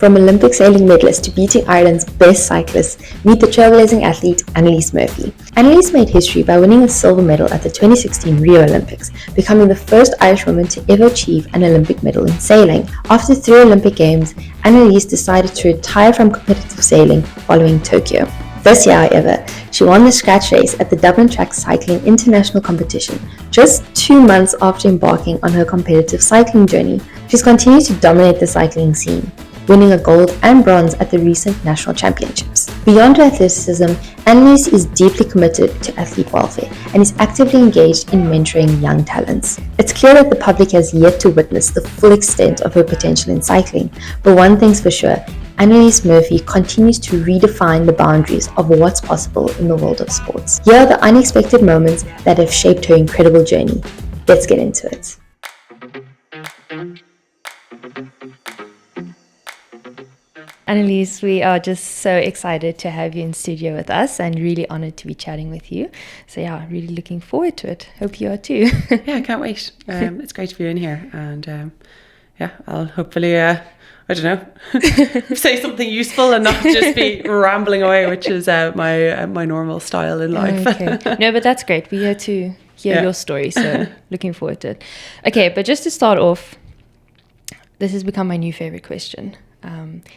From Olympic sailing medalist to beating Ireland's best cyclist, meet the trailblazing athlete Annalise Murphy. Annalise made history by winning a silver medal at the 2016 Rio Olympics, becoming the first Irish woman to ever achieve an Olympic medal in sailing. After 3 Olympic Games, Annalise decided to retire from competitive sailing following Tokyo. This year, however, she won the scratch race at the Dublin Track Cycling International Competition, just 2 months after embarking on her competitive cycling journey. She's continued to dominate the cycling scene, winning a gold and bronze at the recent national championships. Beyond her athleticism, Annalise is deeply committed to athlete welfare and is actively engaged in mentoring young talents. It's clear that the public has yet to witness the full extent of her potential in cycling, but one thing's for sure, Annalise Murphy continues to redefine the boundaries of what's possible in the world of sports. Here are the unexpected moments that have shaped her incredible journey. Let's get into it. Annalise, we are just so excited to have you in studio with us and really honored to be chatting with you. So yeah, really looking forward to it. Hope you are too. Yeah, I can't wait. It's great to be in here, and I'll hopefully I don't know, say something useful and not just be rambling away, which is my normal style in life. Okay. No, but that's great. We're here to hear your story, so looking forward to it. Okay, but just to start off, this has become my new favorite question.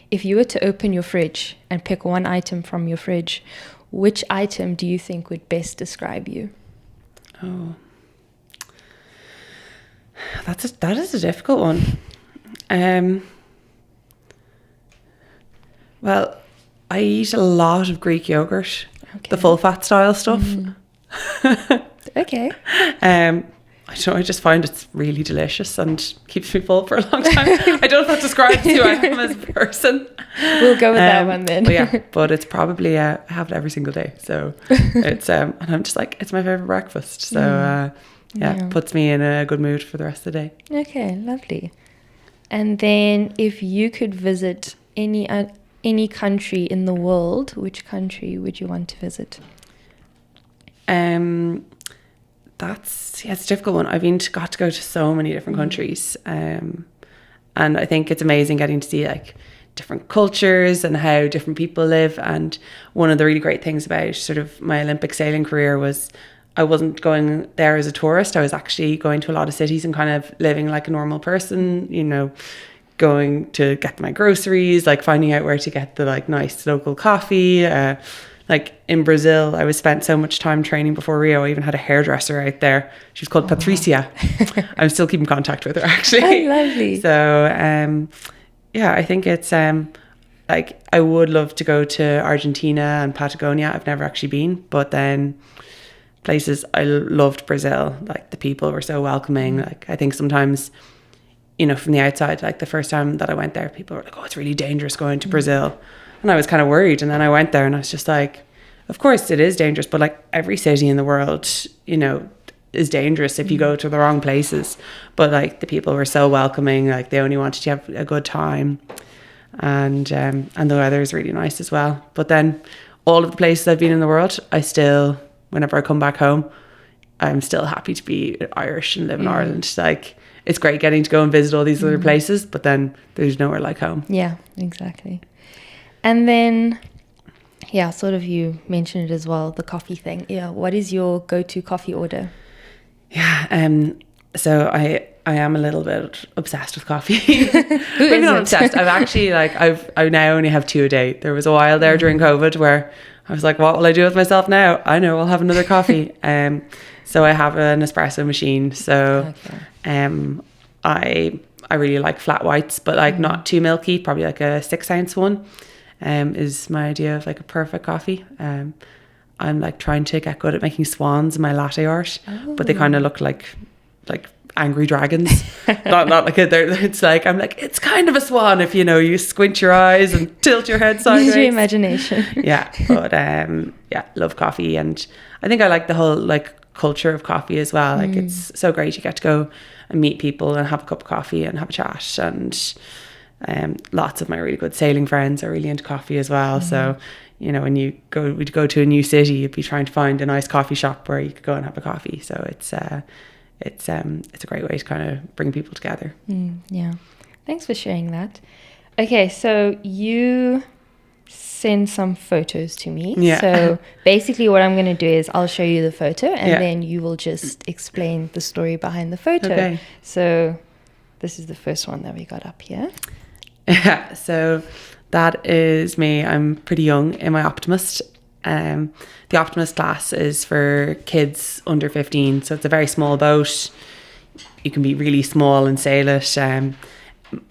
If you were to open your fridge and pick one item from your fridge, which item do you think would best describe you? Oh, that is a difficult one. Well, I eat a lot of Greek yogurt, the full fat style stuff. Okay. I just find it's really delicious and keeps me full for a long time. I don't know if that describes who I am as a person. We'll go with that one then. But it's probably I have it every single day. So it's and I'm just like, it's my favorite breakfast. So it puts me in a good mood for the rest of the day. Okay, lovely. And then if you could visit any country in the world, which country would you want to visit? It's a difficult one. I've got to go to so many different countries, and I think it's amazing getting to see like different cultures and how different people live. And one of the really great things about sort of my Olympic sailing career was I wasn't going there as a tourist. I was actually going to a lot of cities and kind of living like a normal person, you know, going to get my groceries, like finding out where to get the like nice local coffee. Like in Brazil, I was spent so much time training before Rio. I even had a hairdresser out there. She was called Patricia. I'm still keeping contact with her actually. Oh, lovely. So I think it's like I would love to go to Argentina and Patagonia. I've never actually been, but then places I loved Brazil. Like the people were so welcoming. Like I think sometimes, you know, from the outside, like the first time that I went there, people were like, oh, it's really dangerous going to Brazil. And I was kind of worried. And then I went there and I was just like, of course it is dangerous, but like every city in the world, you know, is dangerous if you go to the wrong places. But like the people were so welcoming, like they only wanted to have a good time. And the weather is really nice as well. But then all of the places I've been in the world, I still, whenever I come back home, I'm still happy to be Irish and live in Ireland. Like, it's great getting to go and visit all these other places, but then there's nowhere like home. Yeah, exactly. And then, sort of you mentioned it as well, the coffee thing. Yeah, what is your go-to coffee order? Yeah, so I am a little bit obsessed with coffee. Maybe not obsessed. I've actually I now only have 2 a day. There was a while there during COVID where I was like, what will I do with myself now? I know I'll have another coffee. So I have an espresso machine. So I really like flat whites, but like not too milky, probably like a 6-ounce one is my idea of like a perfect coffee. I'm like trying to get good at making swans in my latte art, but they kind of look like angry dragons. not like it's like, I'm like, it's kind of a swan if, you know, you squint your eyes and tilt your head sideways. Use your imagination. But love coffee. And I think I like the whole like culture of coffee as well. Like it's so great. You get to go and meet people and have a cup of coffee and have a chat. And lots of my really good sailing friends are really into coffee as well. So, you know, when we'd go to a new city, you'd be trying to find a nice coffee shop where you could go and have a coffee. So it's a great way to kind of bring people together. Yeah. Thanks for sharing that. Okay, so you send some photos to me. Yeah. So basically what I'm going to do is I'll show you the photo and Yeah. then you will just explain the story behind the photo. Okay. So this is the first one that we got up here. Yeah, so that is me. I'm pretty young in my Optimist. The Optimist class is for kids under 15, so it's a very small boat. You can be really small and sail it.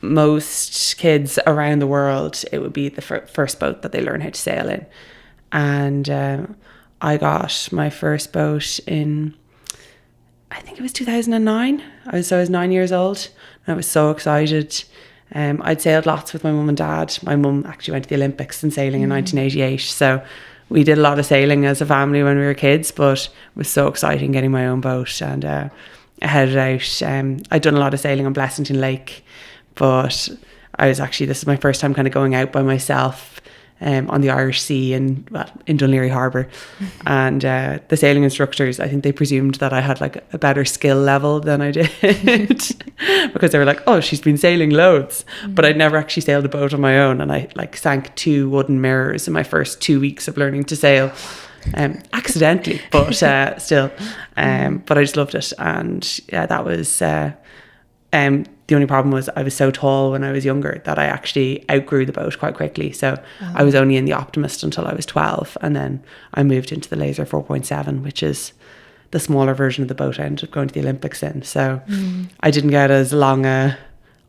Most kids around the world, it would be the first boat that they learn how to sail in. And I got my first boat in, I think it was 2009. I was 9 years old. I was so excited. I'd sailed lots with my mum and dad. My mum actually went to the Olympics in sailing in 1988. So we did a lot of sailing as a family when we were kids, but it was so exciting getting my own boat. And I headed out. I'd done a lot of sailing on Blessington Lake, but this is my first time kind of going out by myself on the Irish Sea in Dunleary Harbour. And the sailing instructors, I think they presumed that I had like a better skill level than I did because they were like, oh, she's been sailing loads. But I'd never actually sailed a boat on my own, and I like sank 2 wooden mirrors in my first 2 weeks of learning to sail. Accidentally, but still. But I just loved it. And yeah, that was the only problem was I was so tall when I was younger that I actually outgrew the boat quite quickly. So I was only in the Optimist until I was 12, and then I moved into the Laser 4.7, which is the smaller version of the boat I ended up going to the Olympics in. So I didn't get as long a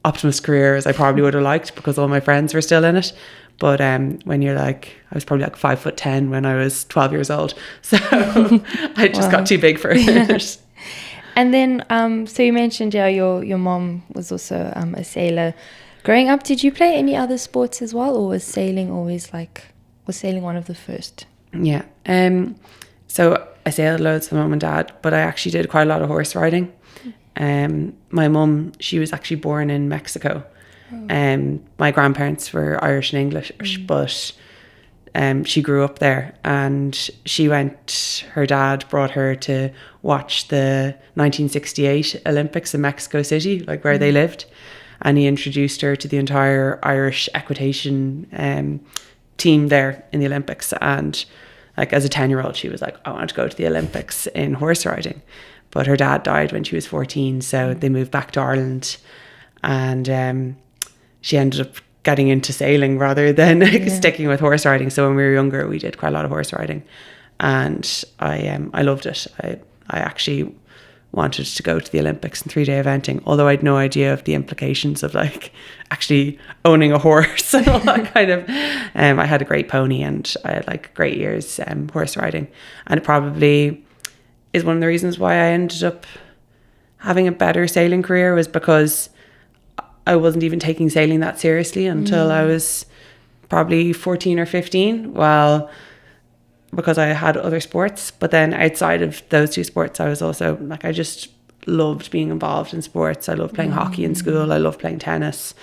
Optimist career as I probably would have liked because all my friends were still in it. But when you're like, I was probably like 5'10" when I was 12 years old. So I just got too big for it. And then, so you mentioned, your mom was also a sailor. Growing up, did you play any other sports as well, or was sailing one of the first? Yeah. So I sailed loads with mum and dad, but I actually did quite a lot of horse riding. My mum, she was actually born in Mexico. My grandparents were Irish and English, but she grew up there, and her dad brought her to watch the 1968 Olympics in Mexico City, like where they lived. And he introduced her to the entire Irish equitation team there in the Olympics. And like as a 10-year-old, she was like, I want to go to the Olympics in horse riding. But her dad died when she was 14, so they moved back to Ireland. And she ended up getting into sailing rather than sticking with horse riding. So when we were younger, we did quite a lot of horse riding, and I loved it. I actually wanted to go to the Olympics in 3-day eventing, although I had no idea of the implications of like actually owning a horse and all that kind of. I had a great pony, and I had like great years horse riding, and it probably is one of the reasons why I ended up having a better sailing career, was because I wasn't even taking sailing that seriously until I was probably 14 or 15. Well, because I had other sports. But then outside of those two sports, I was also like, I just loved being involved in sports. I loved playing hockey in school. I loved playing tennis.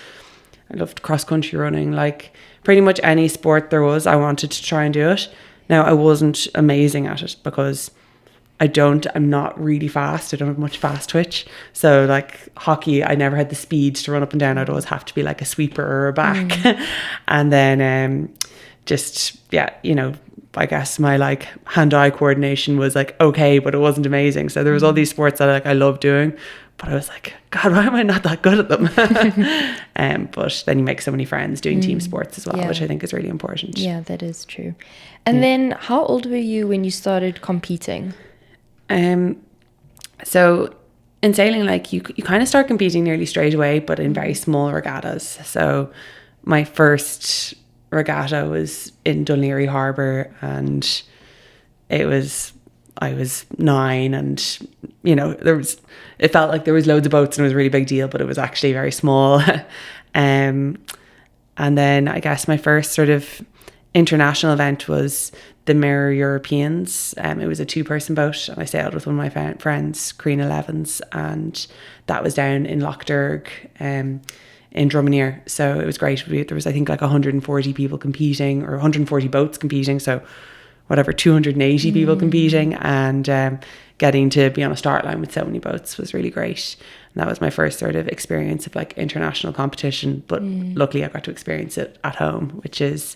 I loved cross country running. Like pretty much any sport there was, I wanted to try and do it. Now, I wasn't amazing at it because I'm not really fast. I don't have much fast twitch. So like hockey, I never had the speed to run up and down. I'd always have to be like a sweeper or a back. And then I guess my like hand-eye coordination was like okay, but it wasn't amazing. So there was all these sports that I love doing, but I was like, God, why am I not that good at them? But then you make so many friends doing team sports as well, which I think is really important. Yeah, that is true. And then how old were you when you started competing? So in sailing, like you kind of start competing nearly straight away, but in very small regattas. So my first regatta was in Dunleary Harbour, and I was 9, and it felt like there was loads of boats and it was a really big deal, but it was actually very small. And then I guess my first sort of international event was the Mirror Europeans. It was a 2-person boat, and I sailed with one of my friends, Karina Levins, and that was down in Lochderg in Drumineer. So it was great. There was I think like 140 people competing, or 140 boats competing, so whatever, 280 people competing, and getting to be on a start line with so many boats was really great. And that was my first sort of experience of like international competition, but luckily I got to experience it at home, which is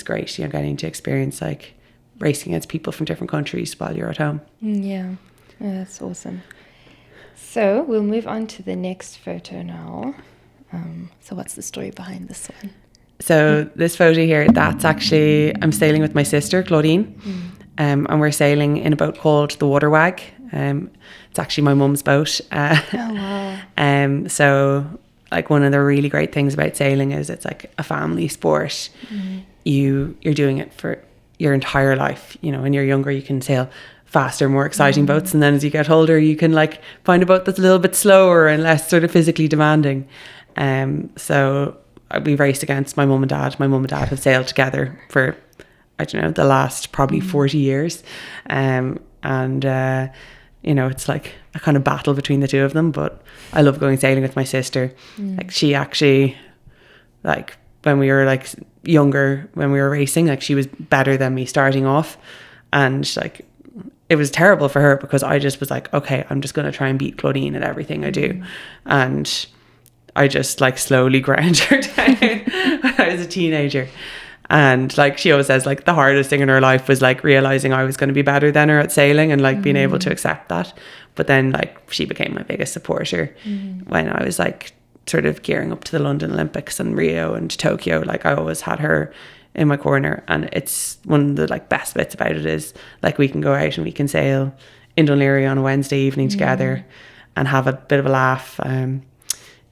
great, you know, getting to experience like racing against people from different countries while you're at home. Yeah, that's awesome. So we'll move on to the next photo now. So what's the story behind this one? So this photo here, that's actually, I'm sailing with my sister, Claudine. And we're sailing in a boat called the Water Wag. It's actually my mum's boat. Oh, wow. So like one of the really great things about sailing is it's like a family sport. You're doing it for your entire life. You know, when you're younger, you can sail faster, more exciting boats. And then as you get older, you can like find a boat that's a little bit slower and less sort of physically demanding. So we raced against my mum and dad. My mum and dad have sailed together for, I don't know, the last probably 40 years. You know, it's like a kind of battle between the two of them, but I love going sailing with my sister. Like she actually, like when we were like younger, when we were racing, like she was better than me starting off. And like, it was terrible for her because I just was like, okay, I'm just going to try and beat Claudine at everything I do. And I just like slowly ground her down when I was a teenager. And like she always says, like the hardest thing in her life was like realizing I was going to be better than her at sailing and like being able to accept that. But then like she became my biggest supporter when I was like sort of gearing up to the London Olympics and Rio and Tokyo. Like I always had her in my corner, and it's one of the like best bits about it is like we can go out and we can sail in Dunleary on a Wednesday evening together and have a bit of a laugh.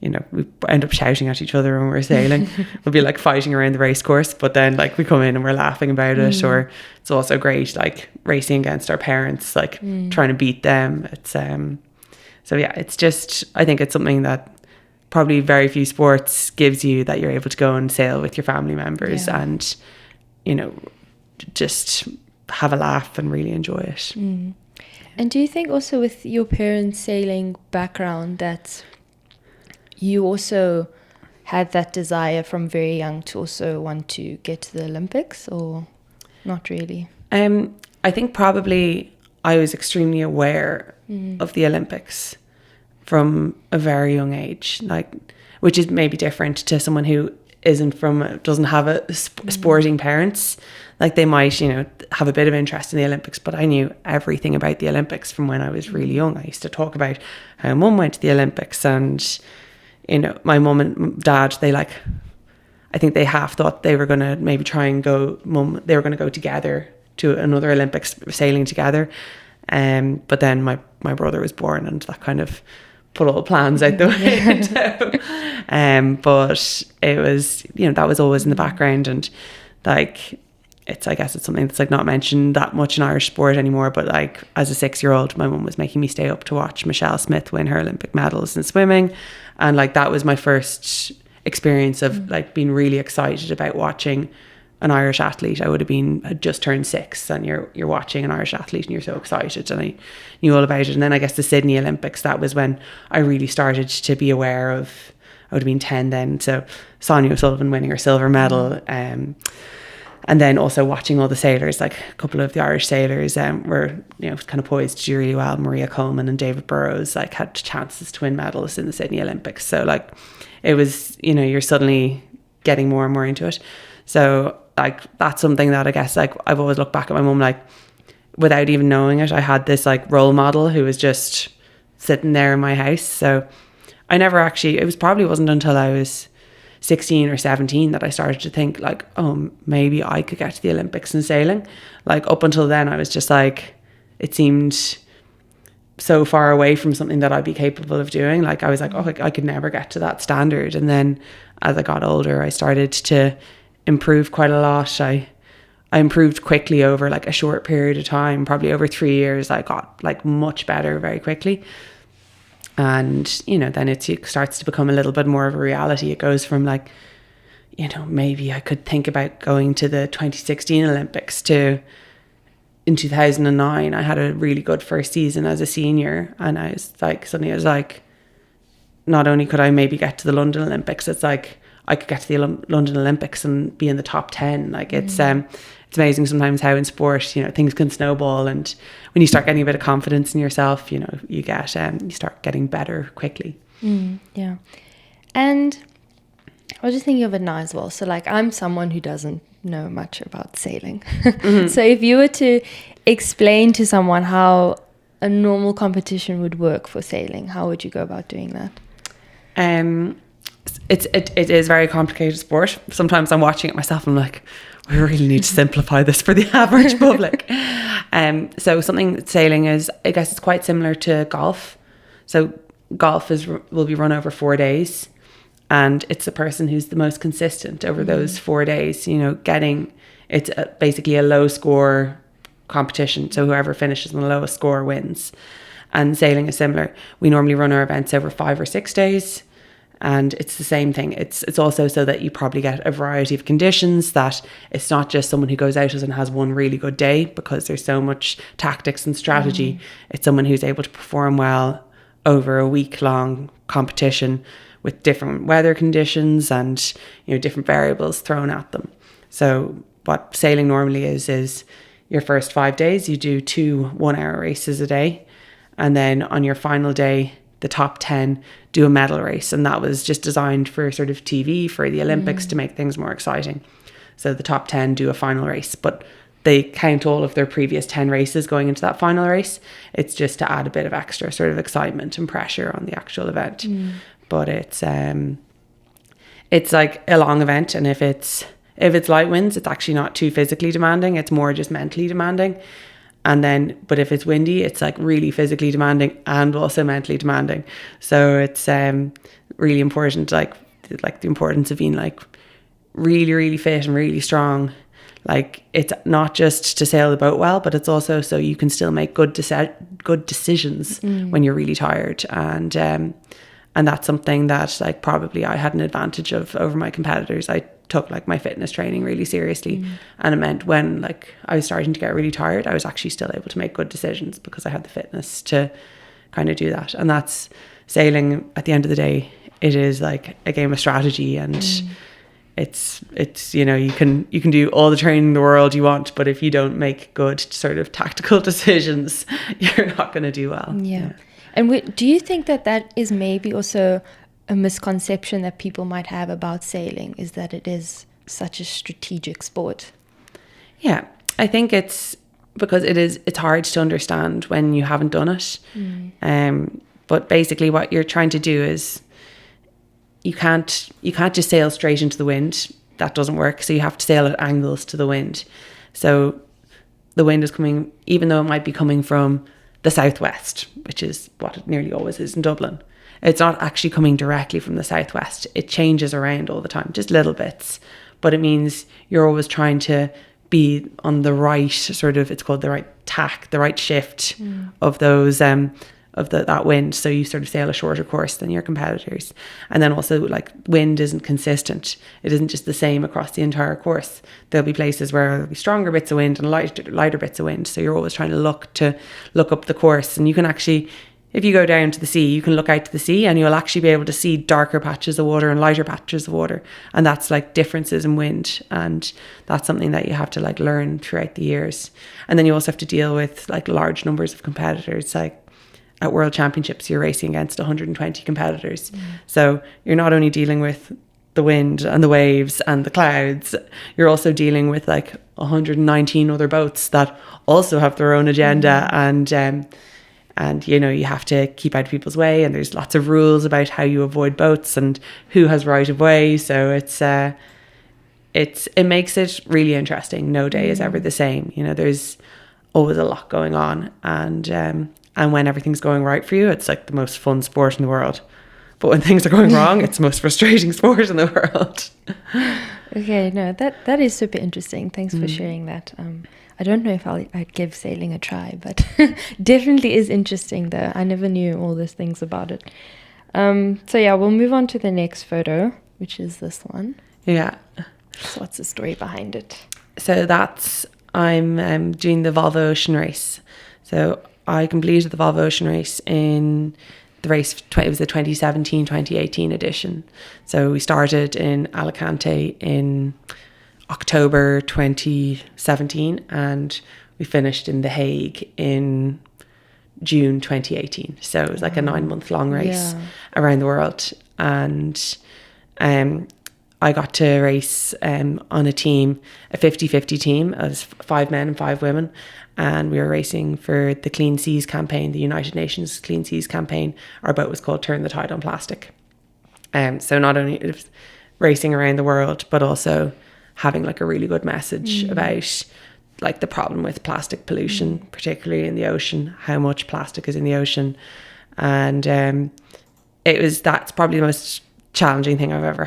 You know, we end up shouting at each other when we're sailing. We'll be like fighting around the race course, but then like we come in and we're laughing about it. Or it's also great like racing against our parents, like trying to beat them. It's so yeah, it's just, I think it's something that probably very few sports gives you, that you're able to go and sail with your family members and, you know, just have a laugh and really enjoy it. And do you think also with your parents' sailing background that you also had that desire from very young to also want to get to the Olympics, or not really? I think probably I was extremely aware of the Olympics from a very young age, like, which is maybe different to someone who doesn't have a sporting parents. Like they might, you know, have a bit of interest in the Olympics, but I knew everything about the Olympics from when I was really young. I used to talk about how mum went to the Olympics, and you know, my mum and dad, they like, I think they half thought they were going to maybe try and go, they were going to go together to another Olympics, sailing together. But then my brother was born, and that kind of put all plans out the window. But it was, you know, that was always in the background. And like, I guess it's something that's like not mentioned that much in Irish sport anymore, but like as a 6-year-old, my mum was making me stay up to watch Michelle Smith win her Olympic medals in swimming. And like that was my first experience of like being really excited about watching an Irish athlete. Had just turned 6, and you're watching an Irish athlete and you're so excited, and I knew all about it. And then I guess the Sydney Olympics, that was when I really started to be aware of, I would have been 10 then, so Sonia O'Sullivan winning her silver medal, and then also watching all the sailors, like a couple of the Irish sailors were, you know, kind of poised to do really well. Maria Coleman and David Burrows like had chances to win medals in the Sydney Olympics. So like it was, you know, you're suddenly getting more and more into it. So like that's something that I guess like I've always looked back at my mum, like without even knowing it, I had this like role model who was just sitting there in my house. So I never actually, wasn't until I was 16 or 17 that I started to think like, oh, maybe I could get to the Olympics in sailing. Like up until then I was just like, it seemed so far away from something that I'd be capable of doing. Like I was like, oh, I could never get to that standard. And then as I got older, I started to improve quite a lot. I improved quickly over like a short period of time, probably over 3 years. I got like much better very quickly. And, you know, then it starts to become a little bit more of a reality. It goes from like, you know, maybe I could think about going to the 2016 Olympics to in 2009, I had a really good first season as a senior. And I was like, suddenly I was like, not only could I maybe get to the London Olympics, it's like I could get to the London Olympics and be in the top 10. Like it's it's amazing sometimes how in sport, you know, things can snowball, and when you start getting a bit of confidence in yourself, you know, you start getting better quickly. Yeah. And I was just thinking of it now as well. So like, I'm someone who doesn't know much about sailing. So if you were to explain to someone how a normal competition would work for sailing, how would you go about doing that? It is very complicated sport. Sometimes I'm watching it myself and I'm like, we really need to simplify this for the average public. So something sailing is, I guess it's quite similar to golf. So golf will be run over 4 days, and it's the person who's the most consistent over those 4 days, you know, it's basically a low score competition. So whoever finishes on the lowest score wins. And sailing is similar. We normally run our events over 5 or 6 days, and it's the same thing. It's also so that you probably get a variety of conditions, that it's not just someone who goes out and has one really good day, because there's so much tactics and strategy. It's someone who's able to perform well over a week-long competition with different weather conditions and, you know, different variables thrown at them. So what sailing normally is your first 5 days, you do 2 1-hour races a day. And then on your final day, the top 10 do a medal race. And that was just designed for sort of TV, for the Olympics, to make things more exciting. So the top 10 do a final race, but they count all of their previous 10 races going into that final race. It's just to add a bit of extra sort of excitement and pressure on the actual event. But it's like a long event. And if it's light winds, it's actually not too physically demanding. It's more just mentally demanding. And then, but if it's windy, it's like really physically demanding and also mentally demanding. So it's really important, like the importance of being like really, really fit and really strong. Like, it's not just to sail the boat well, but it's also so you can still make good decisions when you're really tired. And that's something that, like, probably I had an advantage of over my competitors. I took like my fitness training really seriously, and it meant when like I was starting to get really tired, I was actually still able to make good decisions because I had the fitness to kind of do that. And that's sailing. At the end of the day, it is like a game of strategy, and it's you know, you can do all the training in the world you want, but if you don't make good sort of tactical decisions, you're not going to do well. Yeah. And do you think that is maybe also a misconception that people might have about sailing, is that it is such a strategic sport? Yeah, I think it's because it's hard to understand when you haven't done it. But basically what you're trying to do is you can't just sail straight into the wind. That doesn't work. So you have to sail at angles to the wind. So the wind is coming, even though it might be coming from the southwest, which is what it nearly always is in Dublin. It's not actually coming directly from the southwest. It changes around all the time, just little bits. But it means you're always trying to be on the right sort of, it's called the right tack, the right shift of those, that wind. So you sort of sail a shorter course than your competitors. And then also, like, wind isn't consistent. It isn't just the same across the entire course. There'll be places where there'll be stronger bits of wind and lighter bits of wind. So you're always trying to look up the course. And you can actually, if you go down to the sea, you can look out to the sea and you'll actually be able to see darker patches of water and lighter patches of water. And that's like differences in wind. And that's something that you have to like learn throughout the years. And then you also have to deal with like large numbers of competitors. Like at World Championships, you're racing against 120 competitors. So you're not only dealing with the wind and the waves and the clouds, you're also dealing with like 119 other boats that also have their own agenda. And you know, you have to keep out of people's way, and there's lots of rules about how you avoid boats and who has right of way. So it makes it really interesting. No day is ever the same. You know, there's always a lot going on, and when everything's going right for you, it's like the most fun sport in the world. But when things are going wrong, it's the most frustrating sport in the world. Okay, no, that is super interesting. Thanks for sharing that. I don't know if I'd give sailing a try, but definitely is interesting though. I never knew all these things about it. So yeah, we'll move on to the next photo, which is this one. Yeah. So what's the story behind it? So I'm doing the Volvo Ocean Race. So I completed the Volvo Ocean Race in the race. It was the 2017-2018 edition. So we started in Alicante in October 2017, and we finished in The Hague in June 2018. So it was like a 9-month long race around the world. And I got to race on a team, a 50-50 team as 5 men and 5 women. And we were racing for the Clean Seas campaign, the United Nations Clean Seas campaign. Our boat was called Turn the Tide on Plastic. So not only it was racing around the world, but also having like a really good message about like the problem with plastic pollution, particularly in the ocean, how much plastic is in the ocean. And that's probably the most challenging thing I've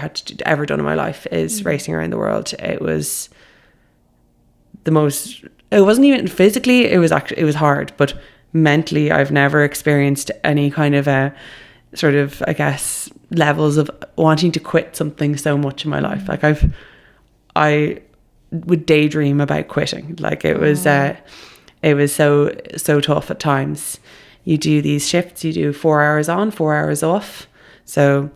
ever done in my life is racing around the world. It was it wasn't even physically, it was hard, but mentally I've never experienced any kind of a sort of, I guess, levels of wanting to quit something so much in my life. Like I would daydream about quitting. Like it was so tough at times. You do these shifts, you do 4 hours on, 4 hours off. So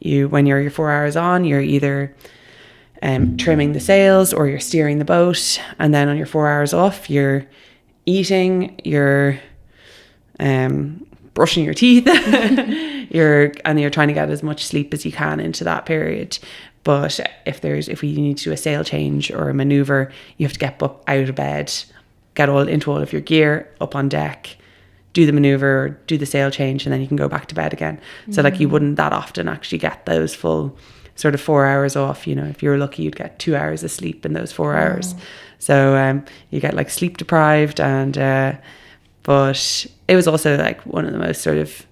when you're your 4 hours on, you're either trimming the sails or you're steering the boat, and then on your 4 hours off, you're eating, you're brushing your teeth, you're trying to get as much sleep as you can into that period. But if you need to do a sail change or a maneuver, you have to get up out of bed, get into all of your gear, up on deck, do the maneuver, do the sail change, and then you can go back to bed again. So like you wouldn't that often actually get those full sort of 4 hours off. You know, if you were lucky, you'd get 2 hours of sleep in those 4 hours. So you get like sleep deprived, and but it was also like one of the most sort of,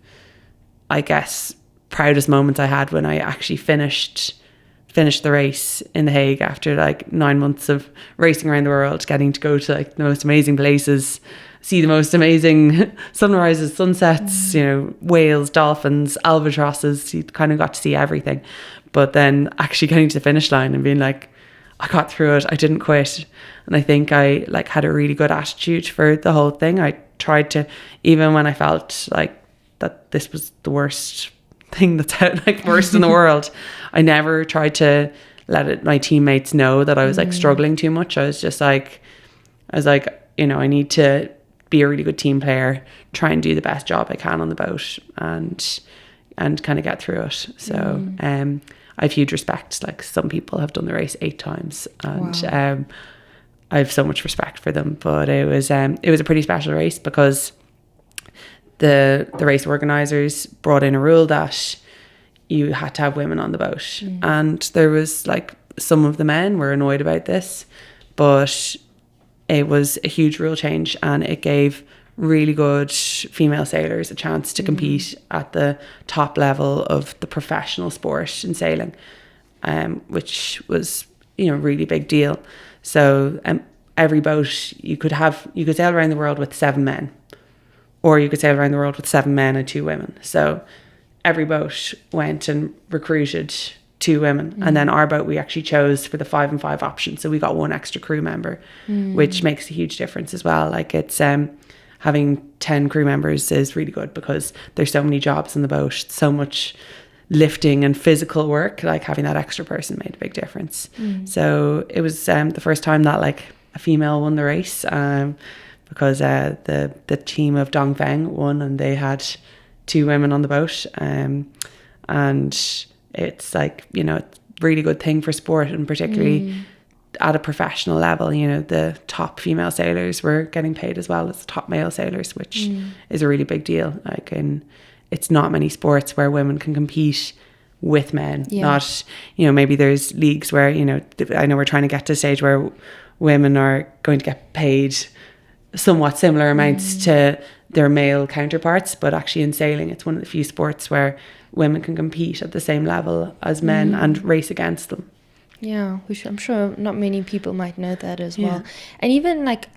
I guess, proudest moments I had when I actually finished the race in The Hague after like 9 months of racing around the world, getting to go to like the most amazing places, see the most amazing sunrises, sunsets, you know, whales, dolphins, albatrosses. You kind of got to see everything. But then actually getting to the finish line and being like, I got through it, I didn't quit. And I think I like had a really good attitude for the whole thing. I tried to, even when I felt like that this was the worst thing that's out, like worst in the world, I never tried to let my teammates know that I was like struggling too much. I was like, you know, I need to be a really good team player, try and do the best job I can on the boat, and kind of get through it. So I have huge respect. Like some people have done the race 8 times, and I have so much respect for them. But it was a pretty special race because the race organisers brought in a rule that you had to have women on the boat, and there was like some of the men were annoyed about this, but it was a huge rule change, and it gave really good female sailors a chance to compete at the top level of the professional sport in sailing, which was, you know, a really big deal. So every boat you could sail around the world with 7 men, or you could sail around the world with 7 men and 2 women. So every boat went and recruited 2 women, and then our boat we actually chose for the 5 and 5 option. So we got 1 extra crew member, which makes a huge difference as well. Like it's having 10 crew members is really good because there's so many jobs in the boat, so much lifting and physical work. Like having that extra person made a big difference. So it was the first time that like a female won the race, because the team of Dongfeng won, and they had 2 women on the boat, and it's like, you know, it's a really good thing for sport, and particularly at a professional level. You know, the top female sailors were getting paid as well as the top male sailors, which is a really big deal. Like it's not many sports where women can compete with men. Not, you know, maybe there's leagues where, you know, I know we're trying to get to a stage where women are going to get paid somewhat similar amounts to their male counterparts, but actually in sailing it's one of the few sports where women can compete at the same level as men and race against them. Yeah, which I'm sure not many people might know that as well. And even like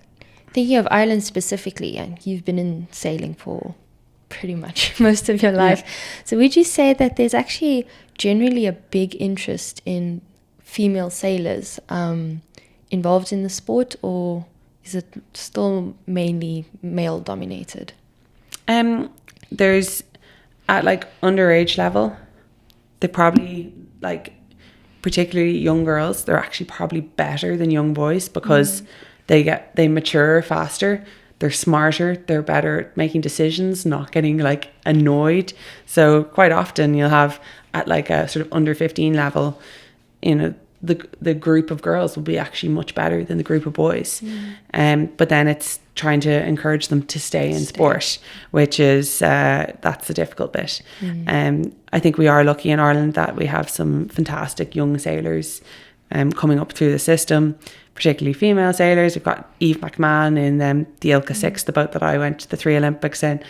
thinking of Ireland specifically, and you've been in sailing for pretty much most of your life. So would you say that there's actually generally a big interest in female sailors involved in the sport, or is it still mainly male dominated? There's at like underage level, they probably like particularly young girls, they're actually probably better than young boys because they mature faster. They're smarter, they're better at making decisions, not getting like annoyed. So quite often you'll have at like a sort of under 15 level, you know, the group of girls will be actually much better than the group of boys. But then it's trying to encourage them to stay in sport, which is, that's the difficult bit. I think we are lucky in Ireland that we have some fantastic young sailors coming up through the system, particularly female sailors. We've got Eve McMahon in the Ilka 6, the boat that I went to the 3 Olympics in.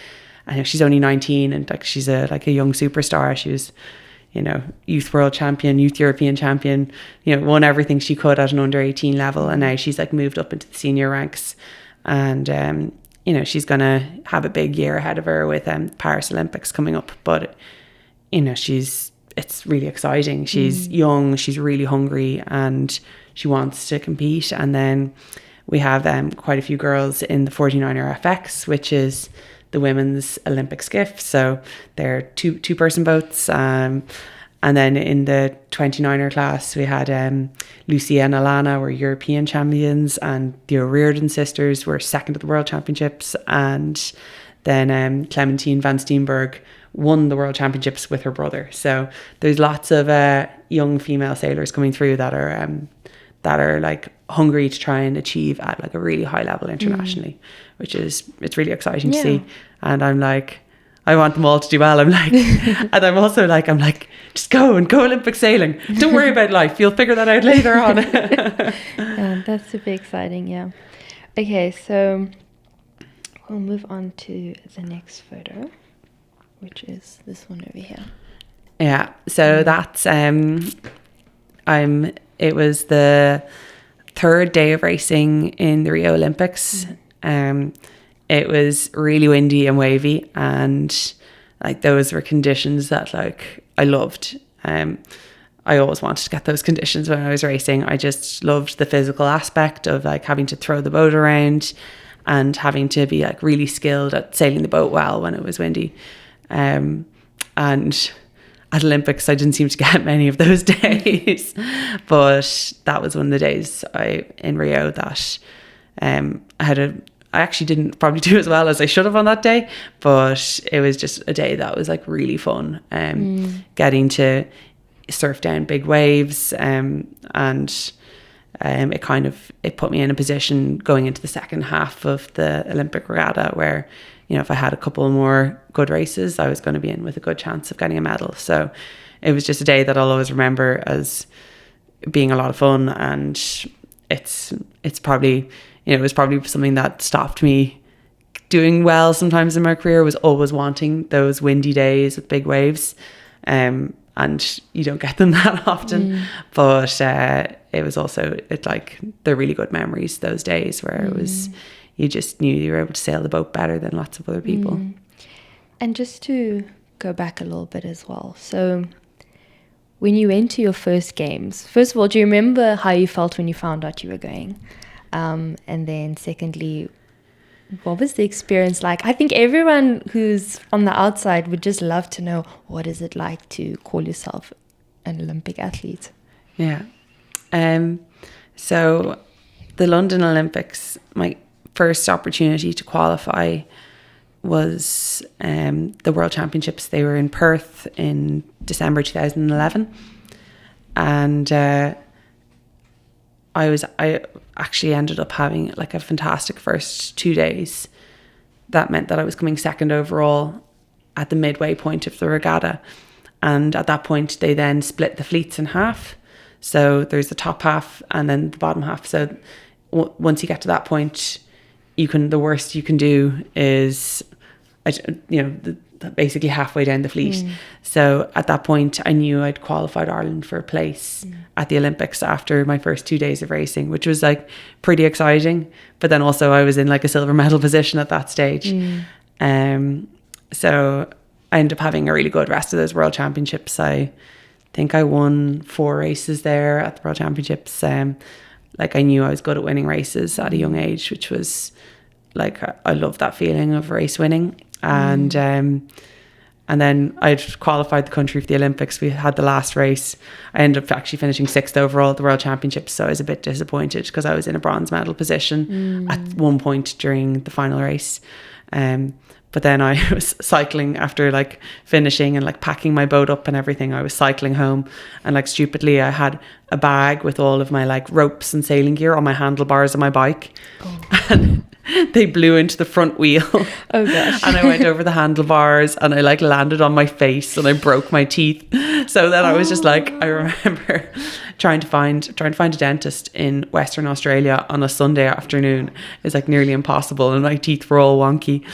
I know she's only 19 and like she's a young superstar. She was, you know, youth world champion, youth European champion, you know, won everything she could at an under 18 level. And now she's like moved up into the senior ranks. And, you know, she's going to have a big year ahead of her with Paris Olympics coming up. But, you know, it's really exciting. She's young, she's really hungry and she wants to compete. And then we have quite a few girls in the 49er FX, which is the women's Olympic skiff. So they're two-person boats. And then in the 29er class, we had Lucy and Alana were European champions, and the O'Riordan sisters were second at the World Championships. And then Clementine van Steenberg won the World Championships with her brother. So there's lots of young female sailors coming through that are like hungry to try and achieve at like a really high level internationally, which is, it's really exciting to see. And I'm like, I want them all to do well. I'm like, and I'm also like, just go Olympic sailing. Don't worry about life. You'll figure that out later on. Yeah, that's super exciting. Yeah. Okay, so we'll move on to the next photo, which is this one over here. Yeah. So that's it was the third day of racing in the Rio Olympics. It was really windy and wavy, and like those were conditions that like I loved. I always wanted to get those conditions when I was racing. I just loved the physical aspect of like having to throw the boat around and having to be like really skilled at sailing the boat well when it was windy. And at Olympics, I didn't seem to get many of those days, but that was one of the days in Rio that I actually didn't probably do as well as I should have on that day, but it was just a day that was like really fun. Getting to surf down big waves, and it put me in a position going into the second half of the Olympic regatta where, you know, if I had a couple more good races, I was going to be in with a good chance of getting a medal. So it was just a day that I'll always remember as being a lot of fun. And it's probably, you know, it was probably something that stopped me doing well sometimes in my career, was always wanting those windy days with big waves. And you don't get them that often. But it was also, it's like, they're really good memories, those days where it was, you just knew you were able to sail the boat better than lots of other people. And just to go back a little bit as well. So when you went to your first games, first of all, do you remember how you felt when you found out you were going? And then secondly, what was the experience like? I think everyone who's on the outside would just love to know, what is it like to call yourself an Olympic athlete? Yeah. So the London Olympics, my first opportunity to qualify was the World Championships. They were in Perth in December 2011. And I actually ended up having like a fantastic first 2 days. That meant that I was coming second overall at the midway point of the regatta. And at that point, they then split the fleets in half. So there's the top half and then the bottom half. So once you get to that point, the worst you can do is, basically halfway down the fleet. So at that point, I knew I'd qualified Ireland for a place at the Olympics after my first 2 days of racing, which was like pretty exciting. But then also I was in like a silver medal position at that stage. So I ended up having a really good rest of those World Championships. I think I won 4 races there at the World Championships. Like I knew I was good at winning races at a young age, which was like, I love that feeling of race winning. And And then I'd qualified the country for the Olympics. We had the last race. I ended up actually finishing 6th overall at the World Championships. So I was a bit disappointed because I was in a bronze medal position at one point during the final race. But then I was cycling after like finishing and like packing my boat up and everything. I was cycling home, and like stupidly I had a bag with all of my like ropes and sailing gear on my handlebars of my bike. And they blew into the front wheel. Oh gosh. And I went over the handlebars and I like landed on my face and I broke my teeth. So then I was just like, I remember trying to find a dentist in Western Australia on a Sunday afternoon. It was like nearly impossible and my teeth were all wonky.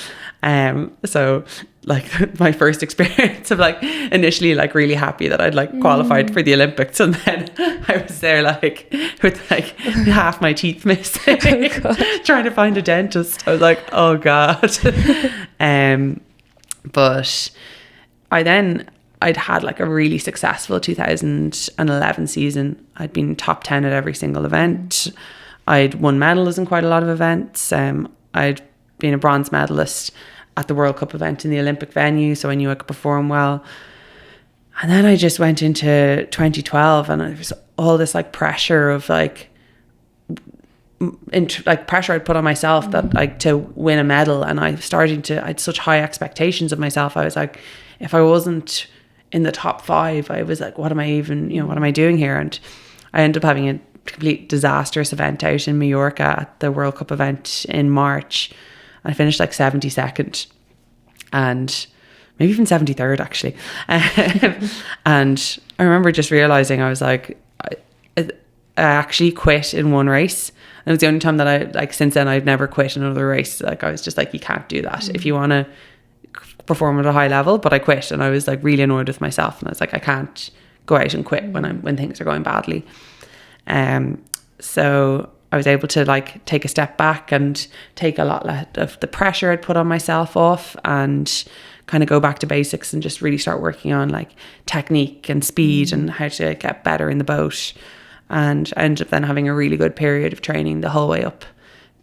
So like my first experience of like initially like really happy that I'd like qualified for the Olympics, and then I was there like with like half my teeth missing, trying to find a dentist. I was like, oh God. But I'd had like a really successful 2011 season. I'd been top 10 at every single event. I'd won medals in quite a lot of events. I'd been a bronze medalist at the World Cup event in the Olympic venue, so I knew I could perform well. And then I just went into 2012 and there was all this like pressure of like pressure I'd put on myself that like to win a medal, and I had such high expectations of myself. I was like, if I wasn't in the top 5, I was like, what am I doing here? And I ended up having a complete disastrous event out in Mallorca at the World Cup event in March. I finished like 72nd and maybe even 73rd actually. And I remember just realizing, I was like, I actually quit in one race. And it was the only time that I, like, since then I've never quit another race. Like I was just like, you can't do that if you want to perform at a high level. But I quit, and I was like really annoyed with myself, and I was like, I can't go out and quit when things are going badly. So I was able to like take a step back and take a lot of the pressure I'd put on myself off, and kind of go back to basics and just really start working on like technique and speed and how to get better in the boat. And I ended up then having a really good period of training the whole way up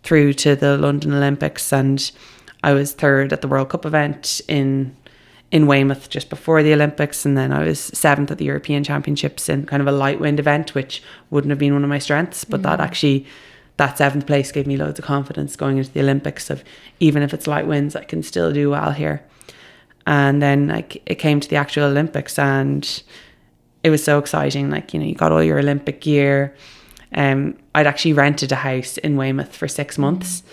through to the London Olympics. And I was 3rd at the World Cup event in Weymouth just before the Olympics, and then I was 7th at the European Championships in kind of a light wind event, which wouldn't have been one of my strengths, but that 7th place gave me loads of confidence going into the Olympics of, even if it's light winds, I can still do well here. And then like it came to the actual Olympics, and it was so exciting. Like, you know, you got all your Olympic gear. I'd actually rented a house in Weymouth for 6 months,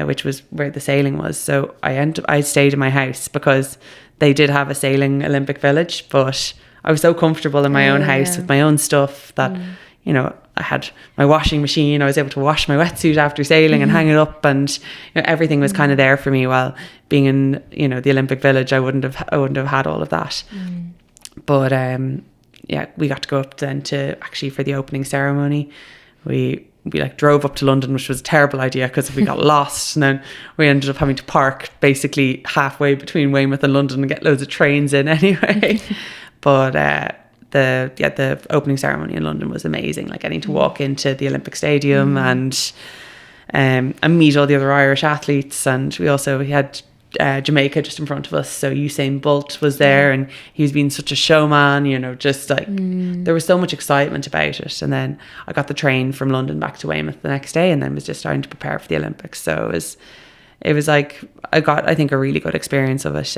which was where the sailing was. So I stayed in my house because they did have a sailing Olympic village, but I was so comfortable in my own house with my own stuff that, you know, I had my washing machine. I was able to wash my wetsuit after sailing and hang it up, and you know, everything was kind of there for me. While being in, you know, the Olympic village, I wouldn't have had all of that. But yeah, we got to go up then to actually for the opening ceremony. We like drove up to London, which was a terrible idea because we got lost, and then we ended up having to park basically halfway between Weymouth and London and get loads of trains in anyway. But the opening ceremony in London was amazing. Like getting to walk into the Olympic Stadium and meet all the other Irish athletes, and we had Jamaica just in front of us, so Usain Bolt was there, and he was being such a showman, you know, just like there was so much excitement about it. And then I got the train from London back to Weymouth the next day, and then was just starting to prepare for the Olympics. So it was like I got, I think, a really good experience of it.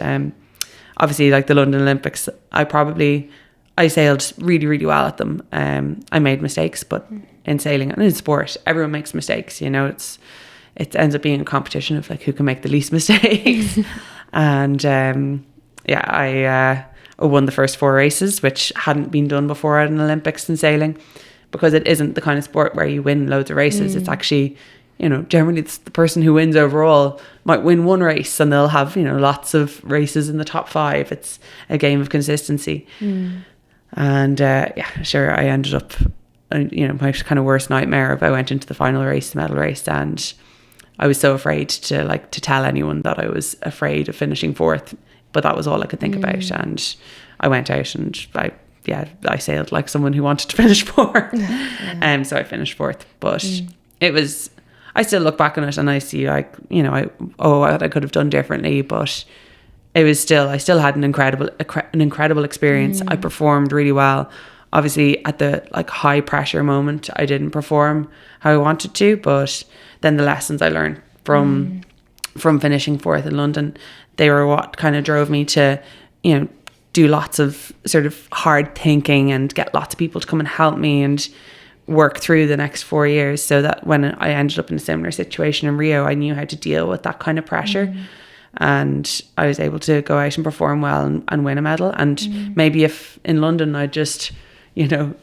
Obviously, like the London Olympics, I sailed really, really well at them. I made mistakes, but in sailing and in sport, everyone makes mistakes, you know. It ends up being a competition of like who can make the least mistakes. And I won the first 4 races, which hadn't been done before at an Olympics in sailing, because it isn't the kind of sport where you win loads of races. It's actually, you know, generally it's the person who wins overall might win one race, and they'll have, you know, lots of races in the top 5. It's a game of consistency. And sure, I ended up, you know, my kind of worst nightmare if I went into the final race, the medal race, and I was so afraid to tell anyone that I was afraid of finishing 4th, but that was all I could think about. And I went out and I sailed like someone who wanted to finish 4th. So I finished 4th, but it was, I still look back on it and I see like, you know, what I could have done differently, but I still had an incredible experience. I performed really well. Obviously at the like high pressure moment, I didn't perform how I wanted to, but then the lessons I learned from finishing fourth in London, they were what kind of drove me to, you know, do lots of sort of hard thinking and get lots of people to come and help me and work through the next 4 years, so that when I ended up in a similar situation in Rio, I knew how to deal with that kind of pressure. And I was able to go out and perform well and win a medal. And maybe if in London I just, you know,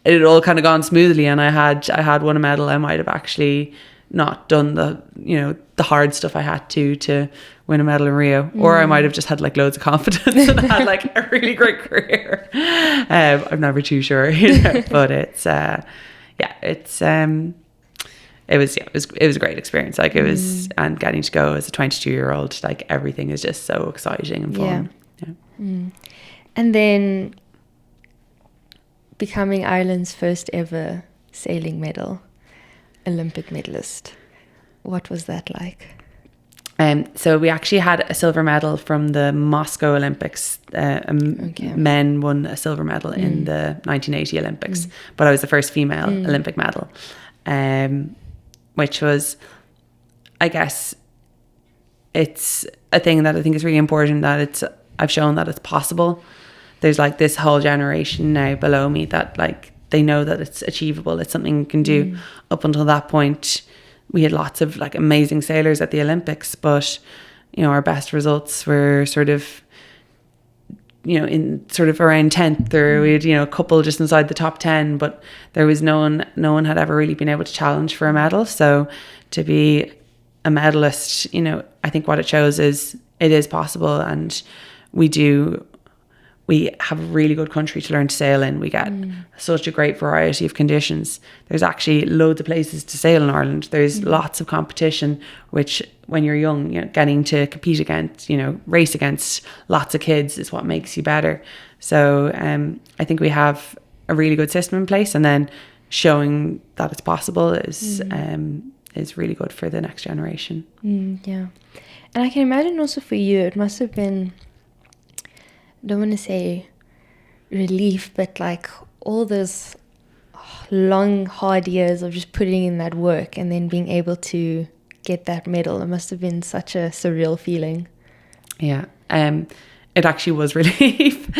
it had all kind of gone smoothly and I had won a medal, I might have actually not done the, you know, the hard stuff I had to win a medal in Rio. Or I might have just had like loads of confidence and had like a really great career. I'm never too sure, you know, but it was a great experience. Like it was, and getting to go as a 22-year-old, like everything is just so exciting and fun. Yeah. And then becoming Ireland's first ever sailing medal, Olympic medalist. What was that like? So we actually had a silver medal from the Moscow Olympics. Men won a silver medal in the 1980 Olympics, but I was the first female Olympic medal, which was, I guess, it's a thing that I think is really important, that I've shown that it's possible. There's like this whole generation now below me that like they know that it's achievable. It's something you can do. Up until that point, we had lots of like amazing sailors at the Olympics, but you know, our best results were sort of, you know, in sort of around 10th, or we had, you know, a couple just inside the top 10, but there was no one had ever really been able to challenge for a medal. So to be a medalist, you know, I think what it shows is it is possible, and we have a really good country to learn to sail in. We get such a great variety of conditions. There's actually loads of places to sail in Ireland. There's lots of competition, which when you're young, you know, getting to compete against, you know, race against lots of kids is what makes you better. So I think we have a really good system in place, and then showing that it's possible is really good for the next generation. Yeah. And I can imagine also for you, it must have been, I don't want to say relief, but like all those long, hard years of just putting in that work and then being able to get that medal. It must have been such a surreal feeling. Yeah. It actually was relief.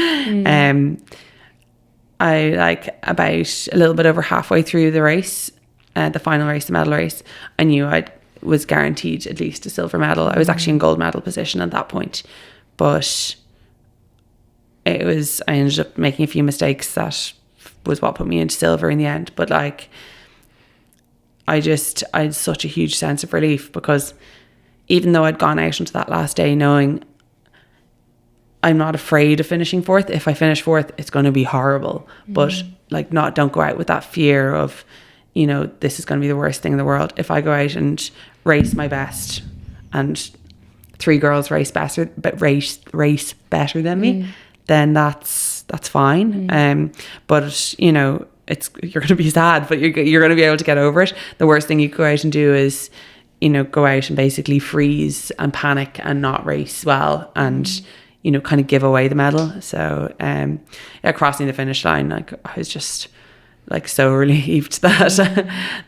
I like about a little bit over halfway through the race, the final race, the medal race, I knew I was guaranteed at least a silver medal. I was actually in gold medal position at that point, but I ended up making a few mistakes that was what put me into silver in the end. But like, I had such a huge sense of relief, because even though I'd gone out into that last day knowing I'm not afraid of finishing fourth, if I finish fourth, it's going to be horrible. But like, don't go out with that fear of, you know, this is going to be the worst thing in the world. If I go out and race my best, and 3 girls race better than me, then that's fine. But you know, you're going to be sad, but you're going to be able to get over it. The worst thing you could go out and do is, you know, go out and basically freeze and panic and not race well, and you know, kind of give away the medal. So crossing the finish line, like I was just like so relieved that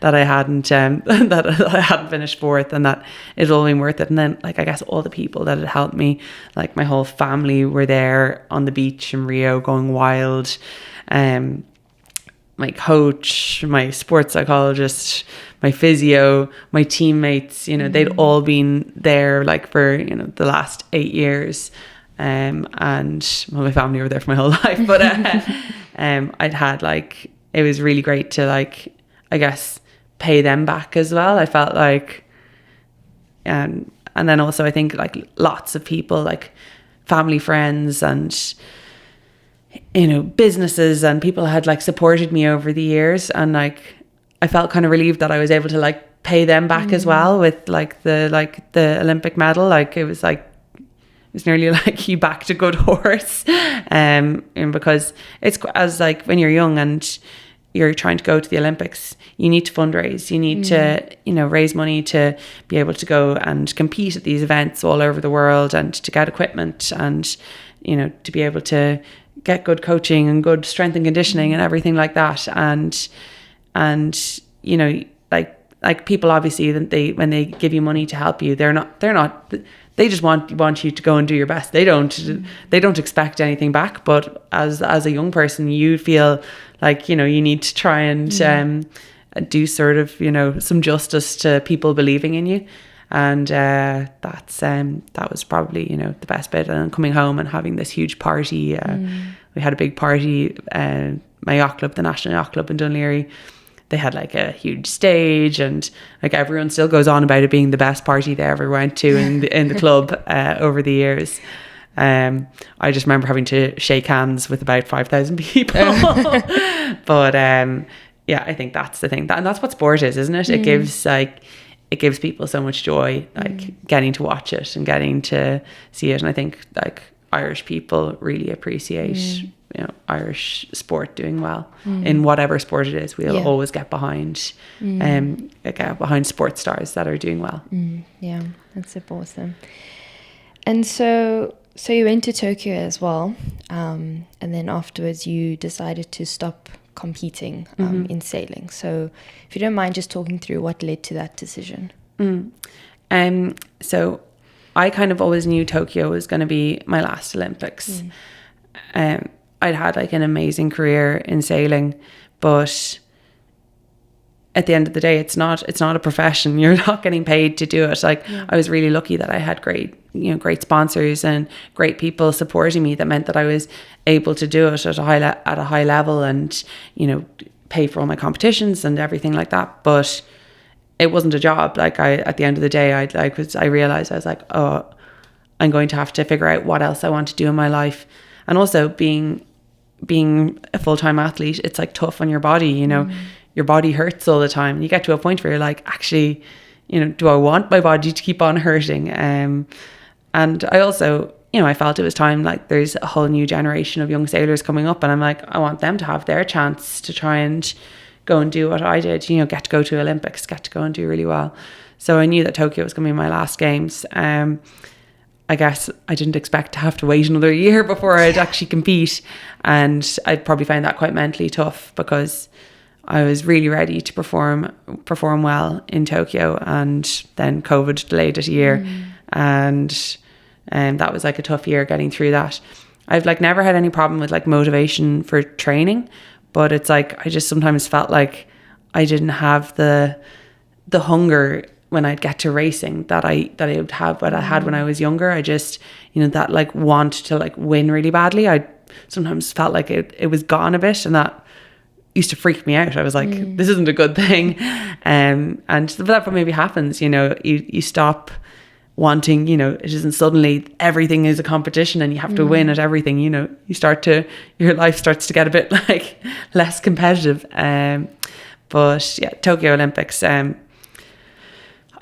that I hadn't finished fourth, and that it all been worth it. And then like, I guess all the people that had helped me, like my whole family were there on the beach in Rio going wild. My coach, my sports psychologist, my physio, my teammates, you know, they'd all been there like for, you know, the last 8 years. And well, my family were there for my whole life, but I'd had like, it was really great to like, I guess, pay them back as well. I felt like, and then also I think like lots of people, like family, friends, and you know, businesses and people had like supported me over the years, and like I felt kind of relieved that I was able to like pay them back as well with like the Olympic medal. Like it was nearly like you backed a good horse, and because it's as like when you're young and you're trying to go to the Olympics, you need to fundraise, you need to, you know, raise money to be able to go and compete at these events all over the world, and to get equipment, and, you know, to be able to get good coaching and good strength and conditioning and everything like that. And you know, like people, obviously, when they give you money to help you, they just want you to go and do your best. They don't expect anything back. But as a young person, you feel like, you know, you need to try and do sort of, you know, some justice to people believing in you. And that was probably, you know, the best bit. And coming home and having this huge party. We had a big party. My yacht club, the National Yacht Club in Dunleary, they had like a huge stage, and like everyone still goes on about it being the best party they ever went to in the club over the years. I just remember having to shake hands with about 5,000 people. But yeah, I think that's the thing, and that's what sport is, isn't it? It gives people so much joy, like getting to watch it and getting to see it. And I think like Irish people really appreciate, you know, Irish sport doing well in whatever sport it is. We'll always get behind, sports stars that are doing well. Yeah, that's super awesome. And so you went to Tokyo as well, and then afterwards you decided to stop competing in sailing. So if you don't mind just talking through what led to that decision. So I kind of always knew Tokyo was going to be my last Olympics. I'd had like an amazing career in sailing, but at the end of the day, it's not a profession. You're not getting paid to do it. Like I was really lucky that I had great sponsors and great people supporting me. That meant that I was able to do it at a high level, and, you know, pay for all my competitions and everything like that. But it wasn't a job. Like at the end of the day, I realized I was like, oh, I'm going to have to figure out what else I want to do in my life. And also being a full-time athlete, it's like tough on your body, you know. Your body hurts all the time. You get to a point where you're like, actually, you know, do I want my body to keep on hurting? And I also, you know, I felt it was time, like there's a whole new generation of young sailors coming up, and I'm like, I want them to have their chance to try and go and do what I did, you know, get to go to Olympics, get to go and do really well. So I knew that Tokyo was going to be my last games. I guess I didn't expect to have to wait another year before I'd actually compete. And I probably found that quite mentally tough, because I was really ready to perform well in Tokyo, and then COVID delayed it a year. And that was like a tough year getting through that. I've like never had any problem with like motivation for training, but it's like I just sometimes felt like I didn't have the hunger when I'd get to racing that I would have what I had when I was younger. I just, you know, that like want to like win really badly. I sometimes felt like it was gone a bit, and that used to freak me out. I was like, this isn't a good thing. And that maybe happens, you know, you stop wanting, you know, it isn't suddenly everything is a competition and you have to win at everything, you know, your life starts to get a bit like less competitive. But yeah, Tokyo Olympics, I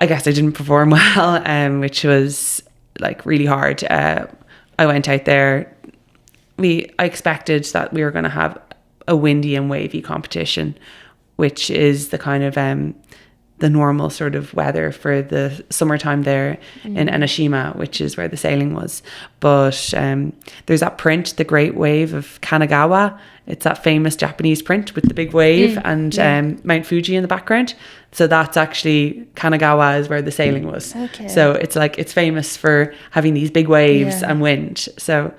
guess I didn't perform well, which was like really hard. I went out there, I expected that we were going to have a windy and wavy competition, which is the kind of the normal sort of weather for the summertime there in Enoshima, which is where the sailing was. But there's that print, the Great Wave of Kanagawa. It's that famous Japanese print with the big wave and Mount Fuji in the background. So that's actually, Kanagawa is where the sailing was. Okay. So it's like, it's famous for having these big waves and wind. So